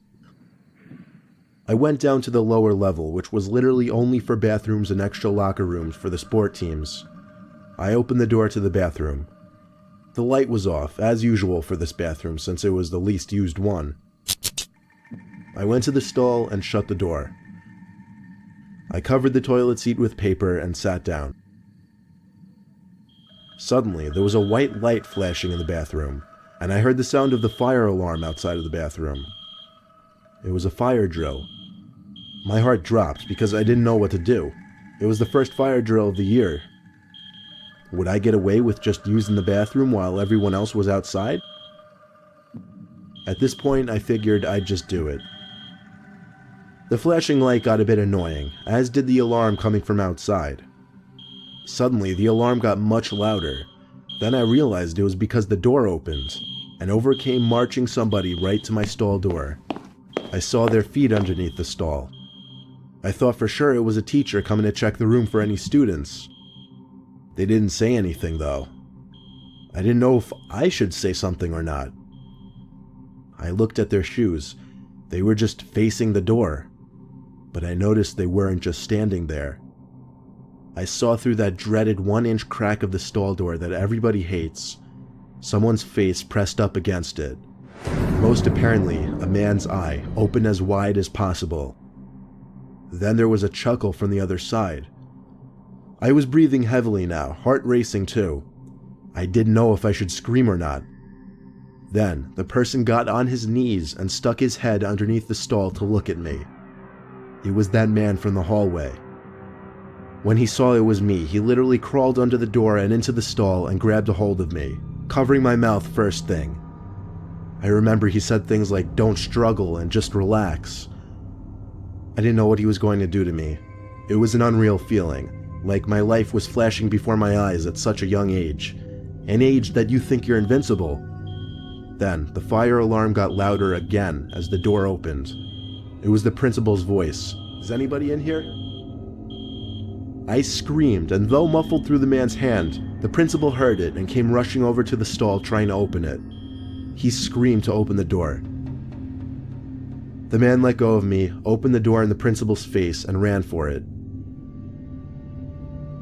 I went down to the lower level, which was literally only for bathrooms and extra locker rooms for the sport teams. I opened the door to the bathroom. The light was off, as usual for this bathroom since it was the least used one. I went to the stall and shut the door. I covered the toilet seat with paper and sat down. Suddenly, there was a white light flashing in the bathroom, and I heard the sound of the fire alarm outside of the bathroom. It was a fire drill. My heart dropped because I didn't know what to do. It was the first fire drill of the year. Would I get away with just using the bathroom while everyone else was outside? At this point, I figured I'd just do it. The flashing light got a bit annoying, as did the alarm coming from outside. Suddenly, the alarm got much louder. Then I realized it was because the door opened, and over came marching somebody right to my stall door. I saw their feet underneath the stall. I thought for sure it was a teacher coming to check the room for any students. They didn't say anything though. I didn't know if I should say something or not. I looked at their shoes. They were just facing the door. But I noticed they weren't just standing there. I saw through that dreaded 1-inch crack of the stall door that everybody hates, someone's face pressed up against it. Most apparently, a man's eye, open as wide as possible. Then there was a chuckle from the other side. I was breathing heavily now, heart racing too. I didn't know if I should scream or not. Then, the person got on his knees and stuck his head underneath the stall to look at me. It was that man from the hallway. When he saw it was me, he literally crawled under the door and into the stall and grabbed a hold of me, covering my mouth first thing. I remember he said things like, "Don't struggle and just relax." I didn't know what he was going to do to me. It was an unreal feeling, like my life was flashing before my eyes at such a young age, an age that you think you're invincible. Then, the fire alarm got louder again as the door opened. It was the principal's voice. "Is anybody in here?" I screamed, and though muffled through the man's hand, the principal heard it and came rushing over to the stall trying to open it. He screamed to open the door. The man let go of me, opened the door in the principal's face, and ran for it.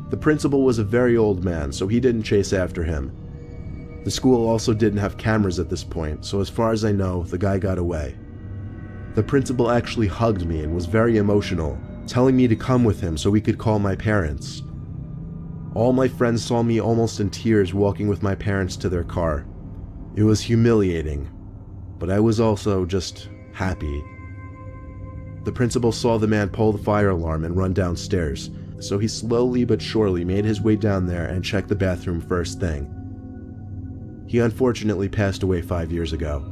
The principal was a very old man, so he didn't chase after him. The school also didn't have cameras at this point, so as far as I know, the guy got away. The principal actually hugged me and was very emotional, telling me to come with him so we could call my parents. All my friends saw me almost in tears walking with my parents to their car. It was humiliating, but I was also just happy. The principal saw the man pull the fire alarm and run downstairs, so he slowly but surely made his way down there and checked the bathroom first thing. He unfortunately passed away 5 years ago.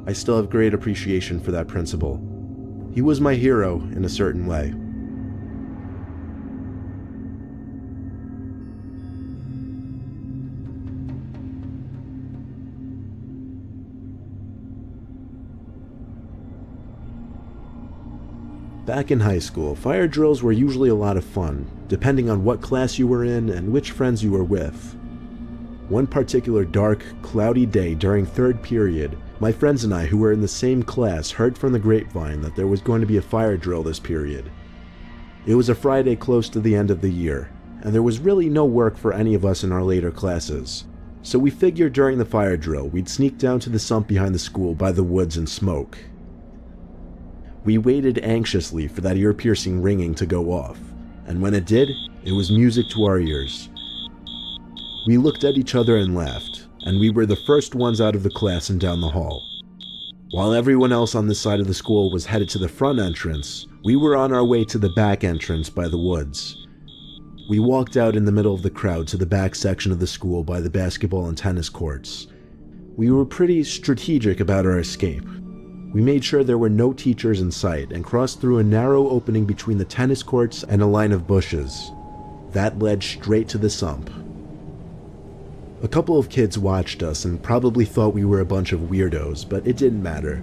I still have great appreciation for that principal. He was my hero in a certain way. Back in high school, fire drills were usually a lot of fun, depending on what class you were in and which friends you were with. One particular dark, cloudy day during third period, my friends and I who were in the same class heard from the grapevine that there was going to be a fire drill this period. It was a Friday close to the end of the year, and there was really no work for any of us in our later classes. So we figured during the fire drill we'd sneak down to the sump behind the school by the woods and smoke. We waited anxiously for that ear-piercing ringing to go off, and when it did, it was music to our ears. We looked at each other and laughed, and we were the first ones out of the class and down the hall. While everyone else on this side of the school was headed to the front entrance, we were on our way to the back entrance by the woods. We walked out in the middle of the crowd to the back section of the school by the basketball and tennis courts. We were pretty strategic about our escape. We made sure there were no teachers in sight and crossed through a narrow opening between the tennis courts and a line of bushes. That led straight to the sump. A couple of kids watched us and probably thought we were a bunch of weirdos, but it didn't matter.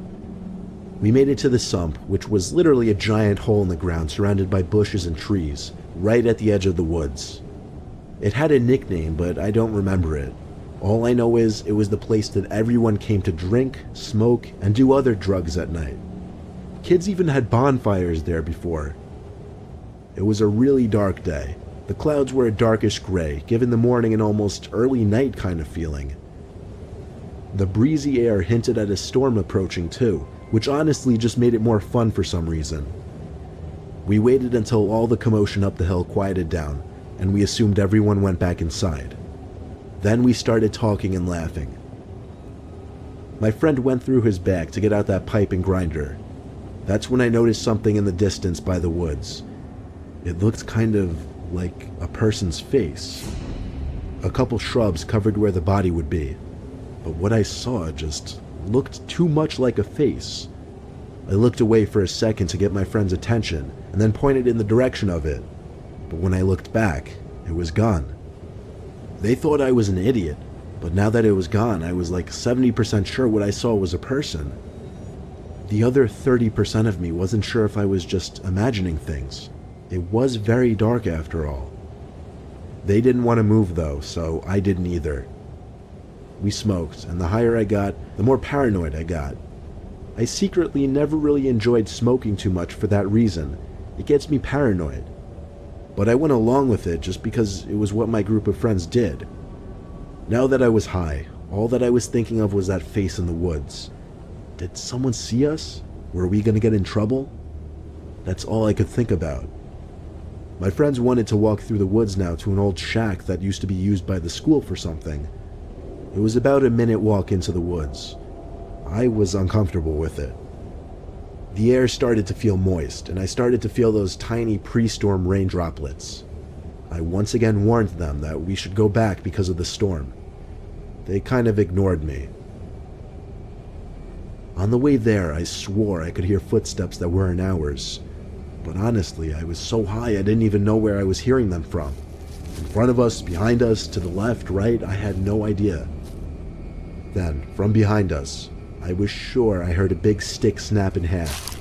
We made it to the sump, which was literally a giant hole in the ground surrounded by bushes and trees, right at the edge of the woods. It had a nickname, but I don't remember it. All I know is it was the place that everyone came to drink, smoke, and do other drugs at night. Kids even had bonfires there before. It was a really dark day. The clouds were a darkish gray, giving the morning an almost early night kind of feeling. The breezy air hinted at a storm approaching too, which honestly just made it more fun for some reason. We waited until all the commotion up the hill quieted down, and we assumed everyone went back inside. Then we started talking and laughing. My friend went through his bag to get out that pipe and grinder. That's when I noticed something in the distance by the woods. It looked kind of like a person's face. A couple shrubs covered where the body would be, but what I saw just looked too much like a face. I looked away for a second to get my friend's attention and then pointed in the direction of it, but when I looked back, it was gone. They thought I was an idiot, but now that it was gone, I was like 70% sure what I saw was a person. The other 30% of me wasn't sure if I was just imagining things. It was very dark after all. They didn't want to move though, so I didn't either. We smoked, and the higher I got, the more paranoid I got. I secretly never really enjoyed smoking too much for that reason. It gets me paranoid. But I went along with it just because it was what my group of friends did. Now that I was high, all that I was thinking of was that face in the woods. Did someone see us? Were we going to get in trouble? That's all I could think about. My friends wanted to walk through the woods now to an old shack that used to be used by the school for something. It was about a minute walk into the woods. I was uncomfortable with it. The air started to feel moist, and I started to feel those tiny pre-storm rain droplets. I once again warned them that we should go back because of the storm. They kind of ignored me. On the way there, I swore I could hear footsteps that weren't ours. But honestly, I was so high I didn't even know where I was hearing them from. In front of us, behind us, to the left, right, I had no idea. Then, from behind us, I was sure I heard a big stick snap in half.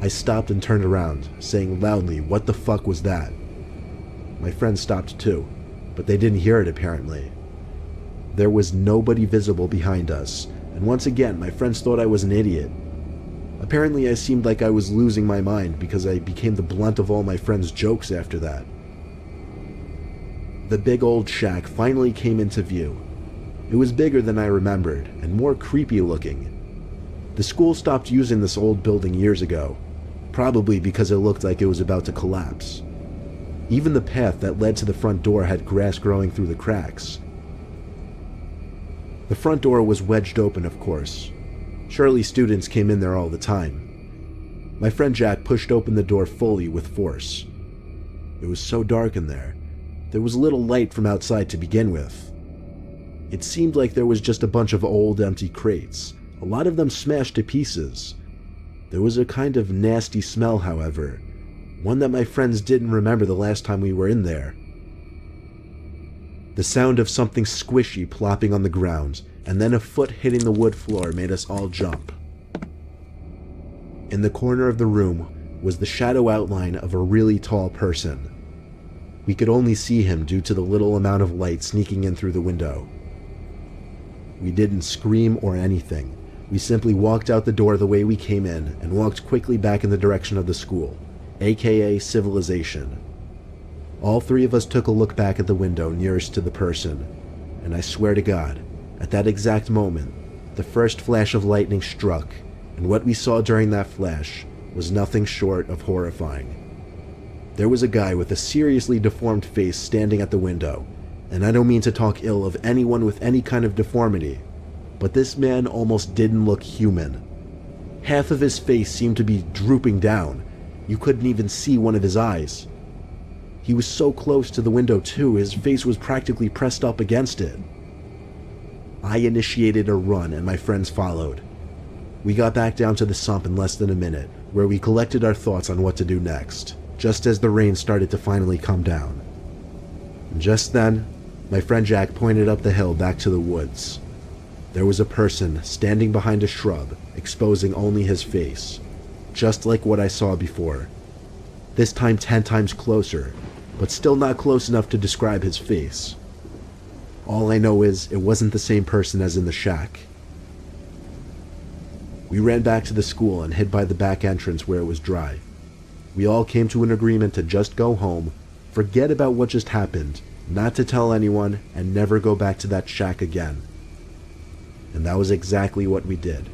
I stopped and turned around, saying loudly, "What the fuck was that?" My friends stopped too, but they didn't hear it apparently. There was nobody visible behind us, and once again my friends thought I was an idiot. Apparently I seemed like I was losing my mind because I became the blunt of all my friends' jokes after that. The big old shack finally came into view. It was bigger than I remembered, and more creepy looking. The school stopped using this old building years ago, probably because it looked like it was about to collapse. Even the path that led to the front door had grass growing through the cracks. The front door was wedged open, of course. Surely students came in there all the time. My friend Jack pushed open the door fully with force. It was so dark in there. There was little light from outside to begin with. It seemed like there was just a bunch of old, empty crates, a lot of them smashed to pieces. There was a kind of nasty smell, however, one that my friends didn't remember the last time we were in there. The sound of something squishy plopping on the ground, and then a foot hitting the wood floor made us all jump. In the corner of the room was the shadow outline of a really tall person. We could only see him due to the little amount of light sneaking in through the window. We didn't scream or anything. We simply walked out the door the way we came in and walked quickly back in the direction of the school, aka civilization. All three of us took a look back at the window nearest to the person, and I swear to God, at that exact moment, the first flash of lightning struck, and what we saw during that flash was nothing short of horrifying. There was a guy with a seriously deformed face standing at the window, and I don't mean to talk ill of anyone with any kind of deformity, but this man almost didn't look human. Half of his face seemed to be drooping down. You couldn't even see one of his eyes. He was so close to the window too, his face was practically pressed up against it. I initiated a run and my friends followed. We got back down to the sump in less than a minute, where we collected our thoughts on what to do next, just as the rain started to finally come down. And just then, my friend Jack pointed up the hill back to the woods. There was a person standing behind a shrub, exposing only his face, just like what I saw before. This time 10 times closer, but still not close enough to describe his face. All I know is it wasn't the same person as in the shack. We ran back to the school and hid by the back entrance where it was dry. We all came to an agreement to just go home, forget about what just happened, not to tell anyone, and never go back to that shack again. And that was exactly what we did.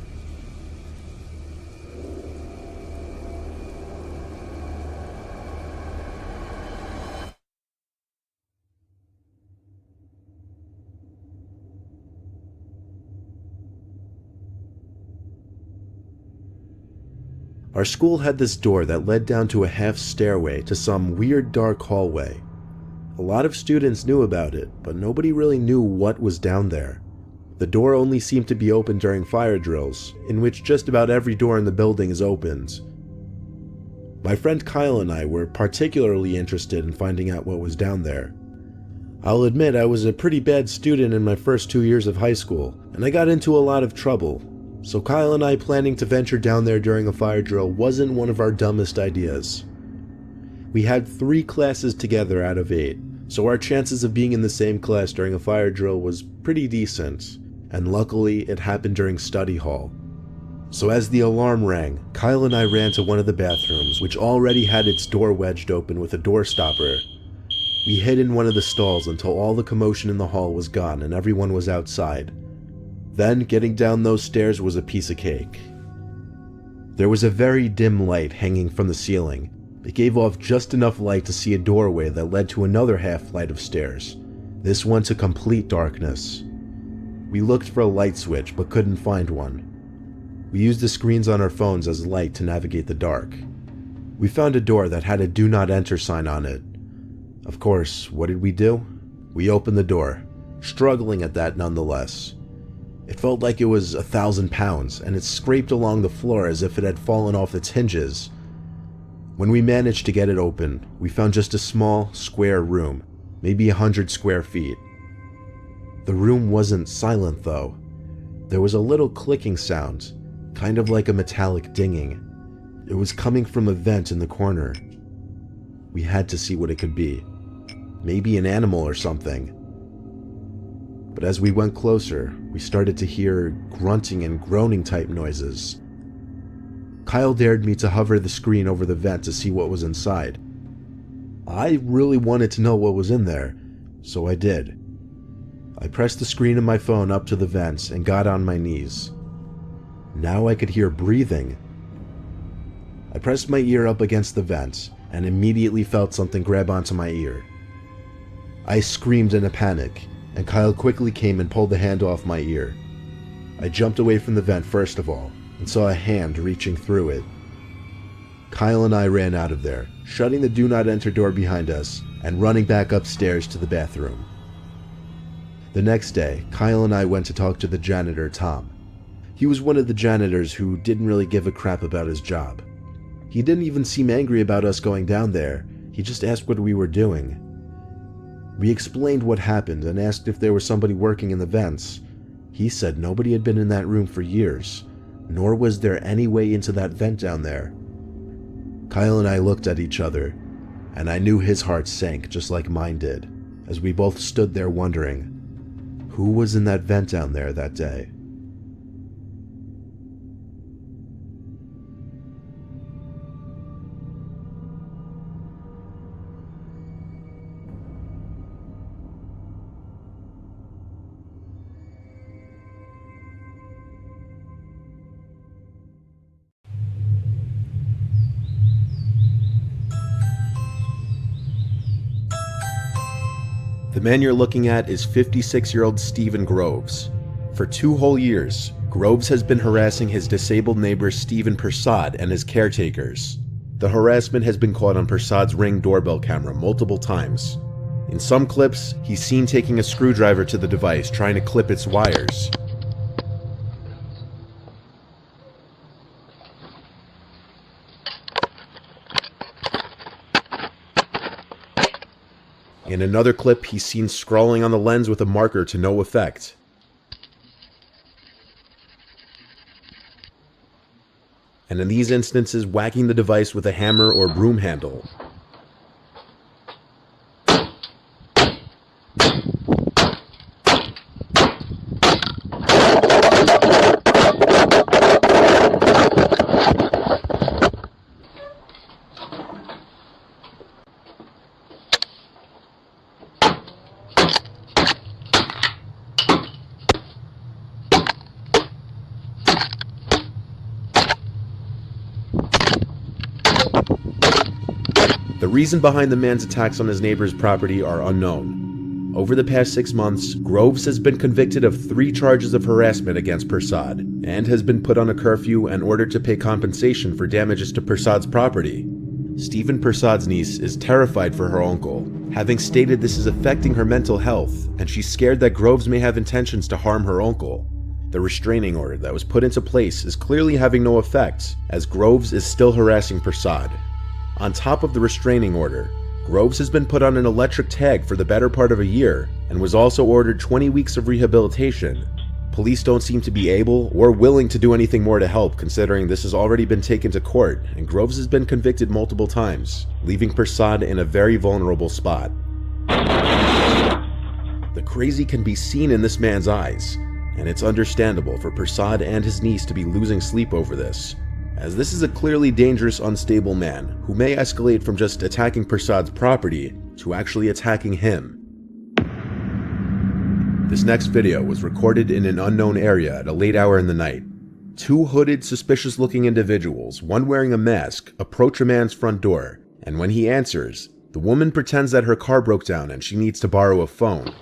Our school had this door that led down to a half stairway to some weird dark hallway. A lot of students knew about it, but nobody really knew what was down there. The door only seemed to be open during fire drills, in which just about every door in the building is opened. My friend Kyle and I were particularly interested in finding out what was down there. I'll admit I was a pretty bad student in my first 2 years of high school, and I got into a lot of trouble. So Kyle and I planning to venture down there during a fire drill wasn't one of our dumbest ideas. We had 3 classes together out of 8, so our chances of being in the same class during a fire drill was pretty decent, and luckily it happened during study hall. So as the alarm rang, Kyle and I ran to one of the bathrooms, which already had its door wedged open with a door stopper. We hid in one of the stalls until all the commotion in the hall was gone and everyone was outside. Then, getting down those stairs was a piece of cake. There was a very dim light hanging from the ceiling. It gave off just enough light to see a doorway that led to another half flight of stairs, this one to complete darkness. We looked for a light switch, but couldn't find one. We used the screens on our phones as light to navigate the dark. We found a door that had a "Do Not Enter" sign on it. Of course, what did we do? We opened the door, struggling at that nonetheless. It felt like it was 1,000 pounds, and it scraped along the floor as if it had fallen off its hinges. When we managed to get it open, we found just a small, square room, maybe 100 square feet. The room wasn't silent though. There was a little clicking sound, kind of like a metallic dinging. It was coming from a vent in the corner. We had to see what it could be. Maybe an animal or something. But as we went closer, we started to hear grunting and groaning type noises. Kyle dared me to hover the screen over the vent to see what was inside. I really wanted to know what was in there, so I did. I pressed the screen of my phone up to the vents and got on my knees. Now I could hear breathing. I pressed my ear up against the vents and immediately felt something grab onto my ear. I screamed in a panic, and Kyle quickly came and pulled the hand off my ear. I jumped away from the vent first of all and saw a hand reaching through it. Kyle and I ran out of there, shutting the do not enter door behind us and running back upstairs to the bathroom. The next day, Kyle and I went to talk to the janitor, Tom. He was one of the janitors who didn't really give a crap about his job. He didn't even seem angry about us going down there. He just asked what we were doing. We explained what happened and asked if there was somebody working in the vents. He said nobody had been in that room for years, nor was there any way into that vent down there. Kyle and I looked at each other, and I knew his heart sank just like mine did, as we both stood there wondering, who was in that vent down there that day? The man you're looking at is 56-year-old Stephen Groves. For 2 whole years, Groves has been harassing his disabled neighbor Stephen Persad and his caretakers. The harassment has been caught on Persad's Ring doorbell camera multiple times. In some clips, he's seen taking a screwdriver to the device trying to clip its wires. In another clip, he's seen scrawling on the lens with a marker to no effect. And in these instances, whacking the device with a hammer or broom handle. The reason behind the man's attacks on his neighbor's property are unknown. Over the past 6 months, Groves has been convicted of 3 charges of harassment against Persad, and has been put on a curfew and ordered to pay compensation for damages to Persad's property. Stephen Persad's niece is terrified for her uncle, having stated this is affecting her mental health, and she's scared that Groves may have intentions to harm her uncle. The restraining order that was put into place is clearly having no effect, as Groves is still harassing Persad. On top of the restraining order, Groves has been put on an electric tag for the better part of a year, and was also ordered 20 weeks of rehabilitation. Police don't seem to be able or willing to do anything more to help, considering this has already been taken to court, and Groves has been convicted multiple times, leaving Persad in a very vulnerable spot. The crazy can be seen in this man's eyes, and it's understandable for Persad and his niece to be losing sleep over this, as this is a clearly dangerous, unstable man who may escalate from just attacking Persad's property to actually attacking him. This next video was recorded in an unknown area at a late hour in the night. 2 hooded, suspicious-looking individuals, one wearing a mask, approach a man's front door, and when he answers, the woman pretends that her car broke down and she needs to borrow a phone.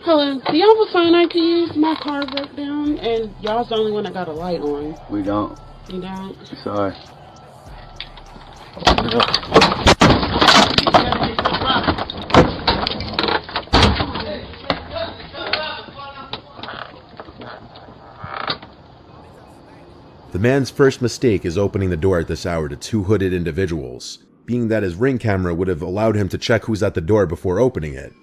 Hello, do y'all have a phone I can use? My car broke down and y'all's the only one that got a light on. We don't. You don't? Sorry. The man's first mistake is opening the door at this hour to 2 hooded individuals, being that his Ring camera would have allowed him to check who's at the door before opening it.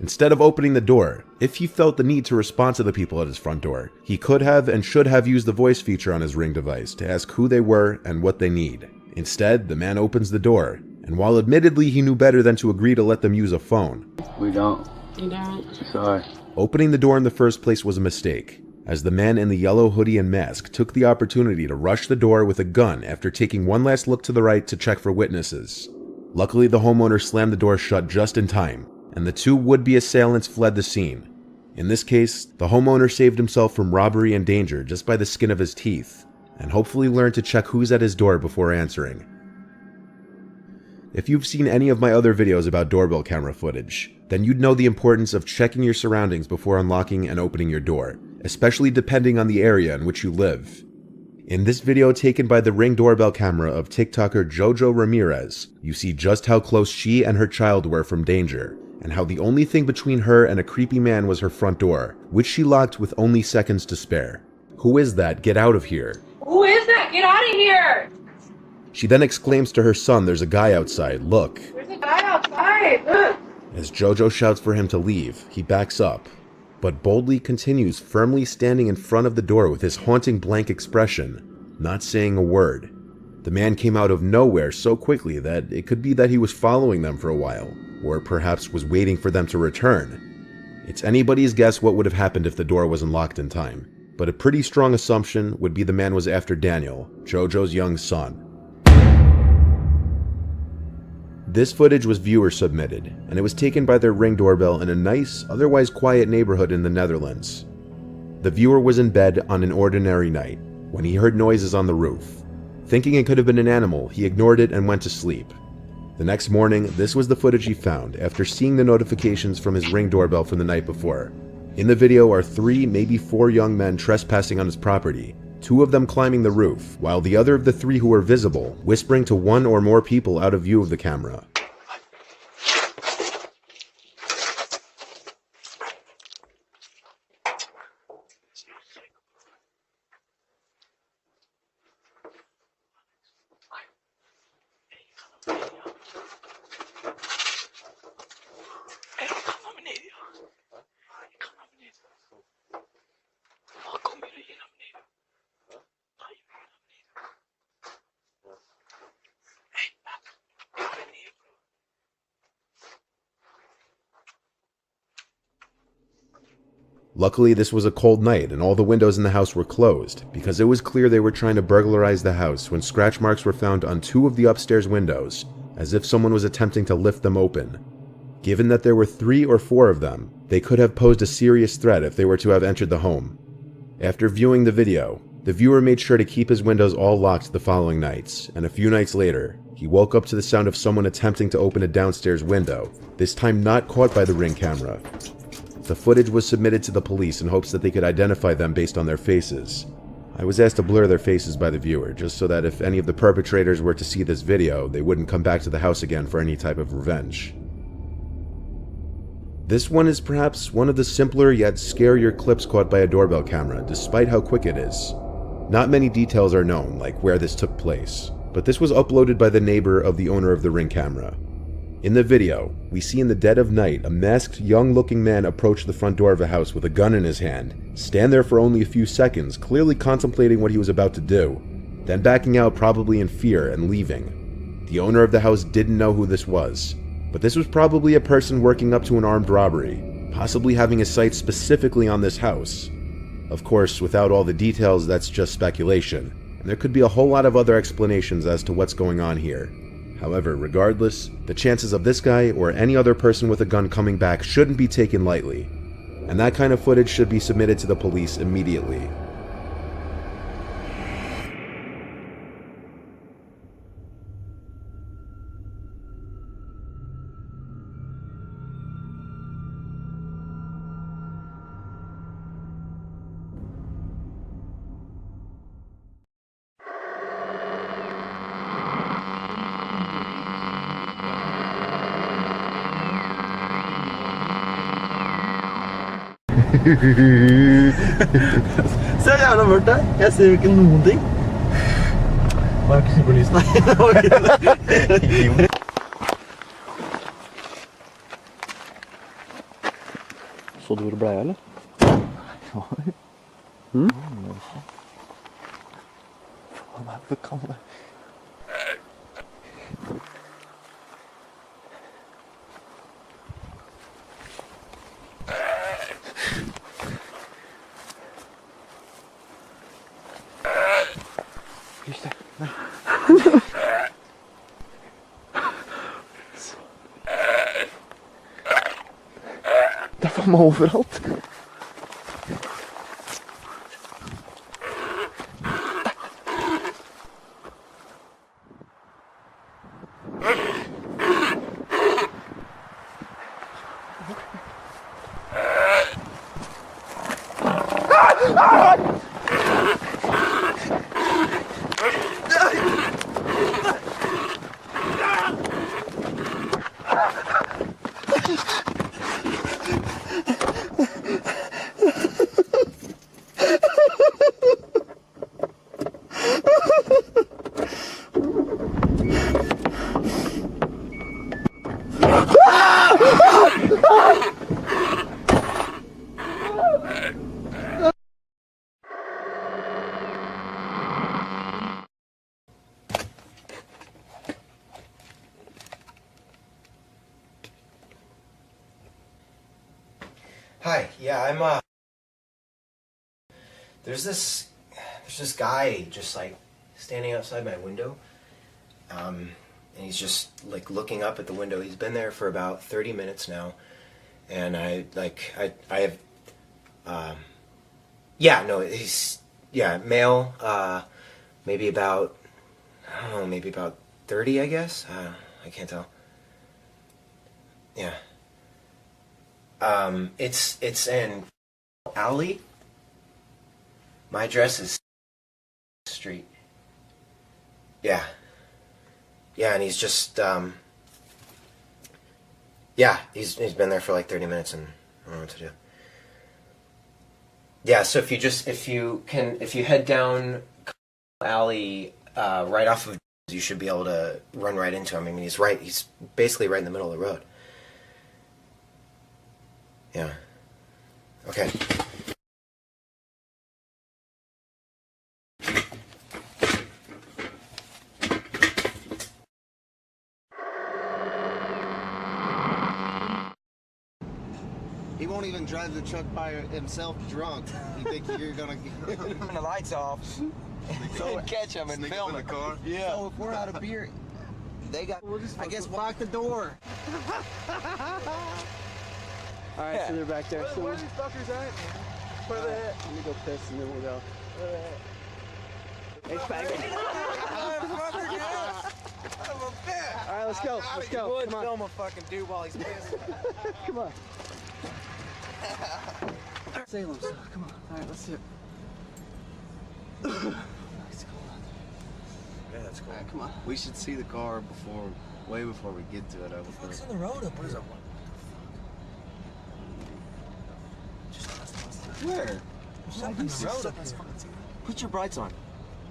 Instead of opening the door, if he felt the need to respond to the people at his front door, he could have and should have used the voice feature on his Ring device to ask who they were and what they need. Instead, the man opens the door, and while admittedly he knew better than to agree to let them use a phone, We don't. You don't? Sorry. Opening the door in the first place was a mistake, as the man in the yellow hoodie and mask took the opportunity to rush the door with a gun after taking one last look to the right to check for witnesses. Luckily, the homeowner slammed the door shut just in time, and the two would-be assailants fled the scene. In this case, the homeowner saved himself from robbery and danger just by the skin of his teeth, and hopefully learned to check who's at his door before answering. If you've seen any of my other videos about doorbell camera footage, then you'd know the importance of checking your surroundings before unlocking and opening your door, especially depending on the area in which you live. In this video taken by the Ring doorbell camera of TikToker Jojo Ramirez, you see just how close she and her child were from danger, and how the only thing between her and a creepy man was her front door, which she locked with only seconds to spare. "Who is that? Get out of here." Who is that? Get out of here! She then exclaims to her son, "There's a guy outside, look." There's a guy outside! Look! As Jojo shouts for him to leave, he backs up, but boldly continues firmly standing in front of the door with his haunting blank expression, not saying a word. The man came out of nowhere so quickly that it could be that he was following them for a while, or perhaps was waiting for them to return. It's anybody's guess what would have happened if the door wasn't locked in time, but a pretty strong assumption would be the man was after Daniel, Jojo's young son. This footage was viewer submitted, and it was taken by their Ring doorbell in a nice, otherwise quiet neighborhood in the Netherlands. The viewer was in bed on an ordinary night, when he heard noises on the roof. Thinking it could have been an animal, he ignored it and went to sleep. The next morning, this was the footage he found after seeing the notifications from his Ring doorbell from the night before. In the video are 3, maybe 4 young men trespassing on his property, 2 of them climbing the roof, while the other of the 3 who were visible, whispering to 1 or more people out of view of the camera. Luckily, this was a cold night and all the windows in the house were closed, because it was clear they were trying to burglarize the house when scratch marks were found on 2 of the upstairs windows, as if someone was attempting to lift them open. Given that there were 3 or 4 of them, they could have posed a serious threat if they were to have entered the home. After viewing the video, the viewer made sure to keep his windows all locked the following nights, and a few nights later, he woke up to the sound of someone attempting to open a downstairs window, this time not caught by the Ring camera. The footage was submitted to the police in hopes that they could identify them based on their faces. I was asked to blur their faces by the viewer, just so that if any of the perpetrators were to see this video, they wouldn't come back to the house again for any type of revenge. This one is perhaps one of the simpler yet scarier clips caught by a doorbell camera, despite how quick it is. Not many details are known, like where this took place, but this was uploaded by the neighbor of the owner of the Ring camera. In the video, we see in the dead of night a masked, young-looking man approach the front door of a house with a gun in his hand, stand there for only a few seconds, clearly contemplating what he was about to do, then backing out probably in fear and leaving. The owner of the house didn't know who this was, but this was probably a person working up to an armed robbery, possibly having his sights specifically on this house. Of course, without all the details, that's just speculation, and there could be a whole lot of other explanations as to what's going on here. However, regardless, the chances of this guy or any other person with a gun coming back shouldn't be taken lightly, and that kind of footage should be submitted to the police immediately. Se jævla mørkt der. Jeg ser jo ikke noen ting. Bare ikke på lyset. Så du hvor det ble, eller? Ja. Faen, det kan det. Dat van me overal. Hi, yeah, there's this guy just like standing outside my window, and he's just like looking up at the window. He's been there for about 30 minutes now, and I have, male, maybe about, I don't know, maybe about 30, I guess, I can't tell, yeah. It's in alley. My address is street. Yeah. Yeah, and he's just, he's been there for like 30 minutes and I don't know what to do. Yeah, so if you head down alley, right off of, you should be able to run right into him. I mean, he's basically right in the middle of the road. Yeah. Okay. He won't even drive the truck by himself drunk. You think you're gonna turn the lights off and catch him and film the car? Yeah. So if we're out of beer, they got. I guess lock the door. All right, so they're back there. So where are these fuckers at? Where are they at? Let me go piss and then we'll go. Hey, faggot. All right, let's go. Let's go. Come on. Film a fucking dude while he's pissing. Come on. Salem stuff. Come on. All right, let's do it. Nice, cool. Yeah, that's cool. All right, come on. We should see the car way before we get to it. What's on the road up there? Where? Something in the road up there. Put your brights on.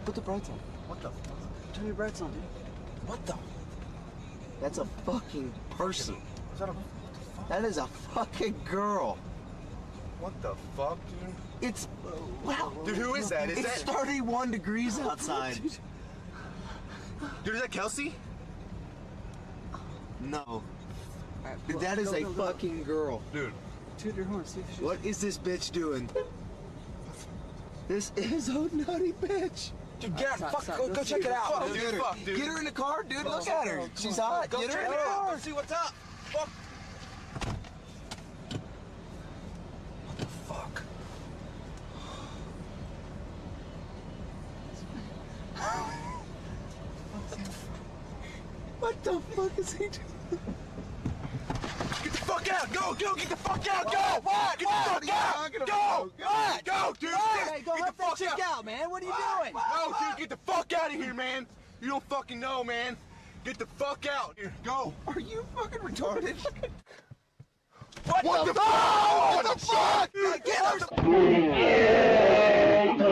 Put the brights on. What the fuck? Turn your brights on, dude. What the? That's a fucking person. Is that a... That is a fucking girl. What the fuck, dude? It's... Wow. Dude, who is that? It's 31 degrees outside. Dude, is that Kelsey? No. Right, Dude, that is a fucking girl. Dude. Toot your horn, see if she's... What is this bitch doing? This is a nutty bitch. Dude, get Stop, stop. go check it out. Dude, Dude, fuck, dude. Get her in the car, dude. Look at her. She's hot. Go Get her check in it the out. car. Go see what's up. Fuck. What the fuck? What the fuck is he doing? Get the fuck out! Go! Get the fuck out! Go! What? Get the fuck out! Go! What? Go, dude! Hey, go Get help the that fuck chick out. out, man. What are you doing? No, dude, get the fuck out of here, man! You don't fucking know, man! Get the fuck out! Here, go! Are you fucking retarded? What the fuck? What the fuck? Get her.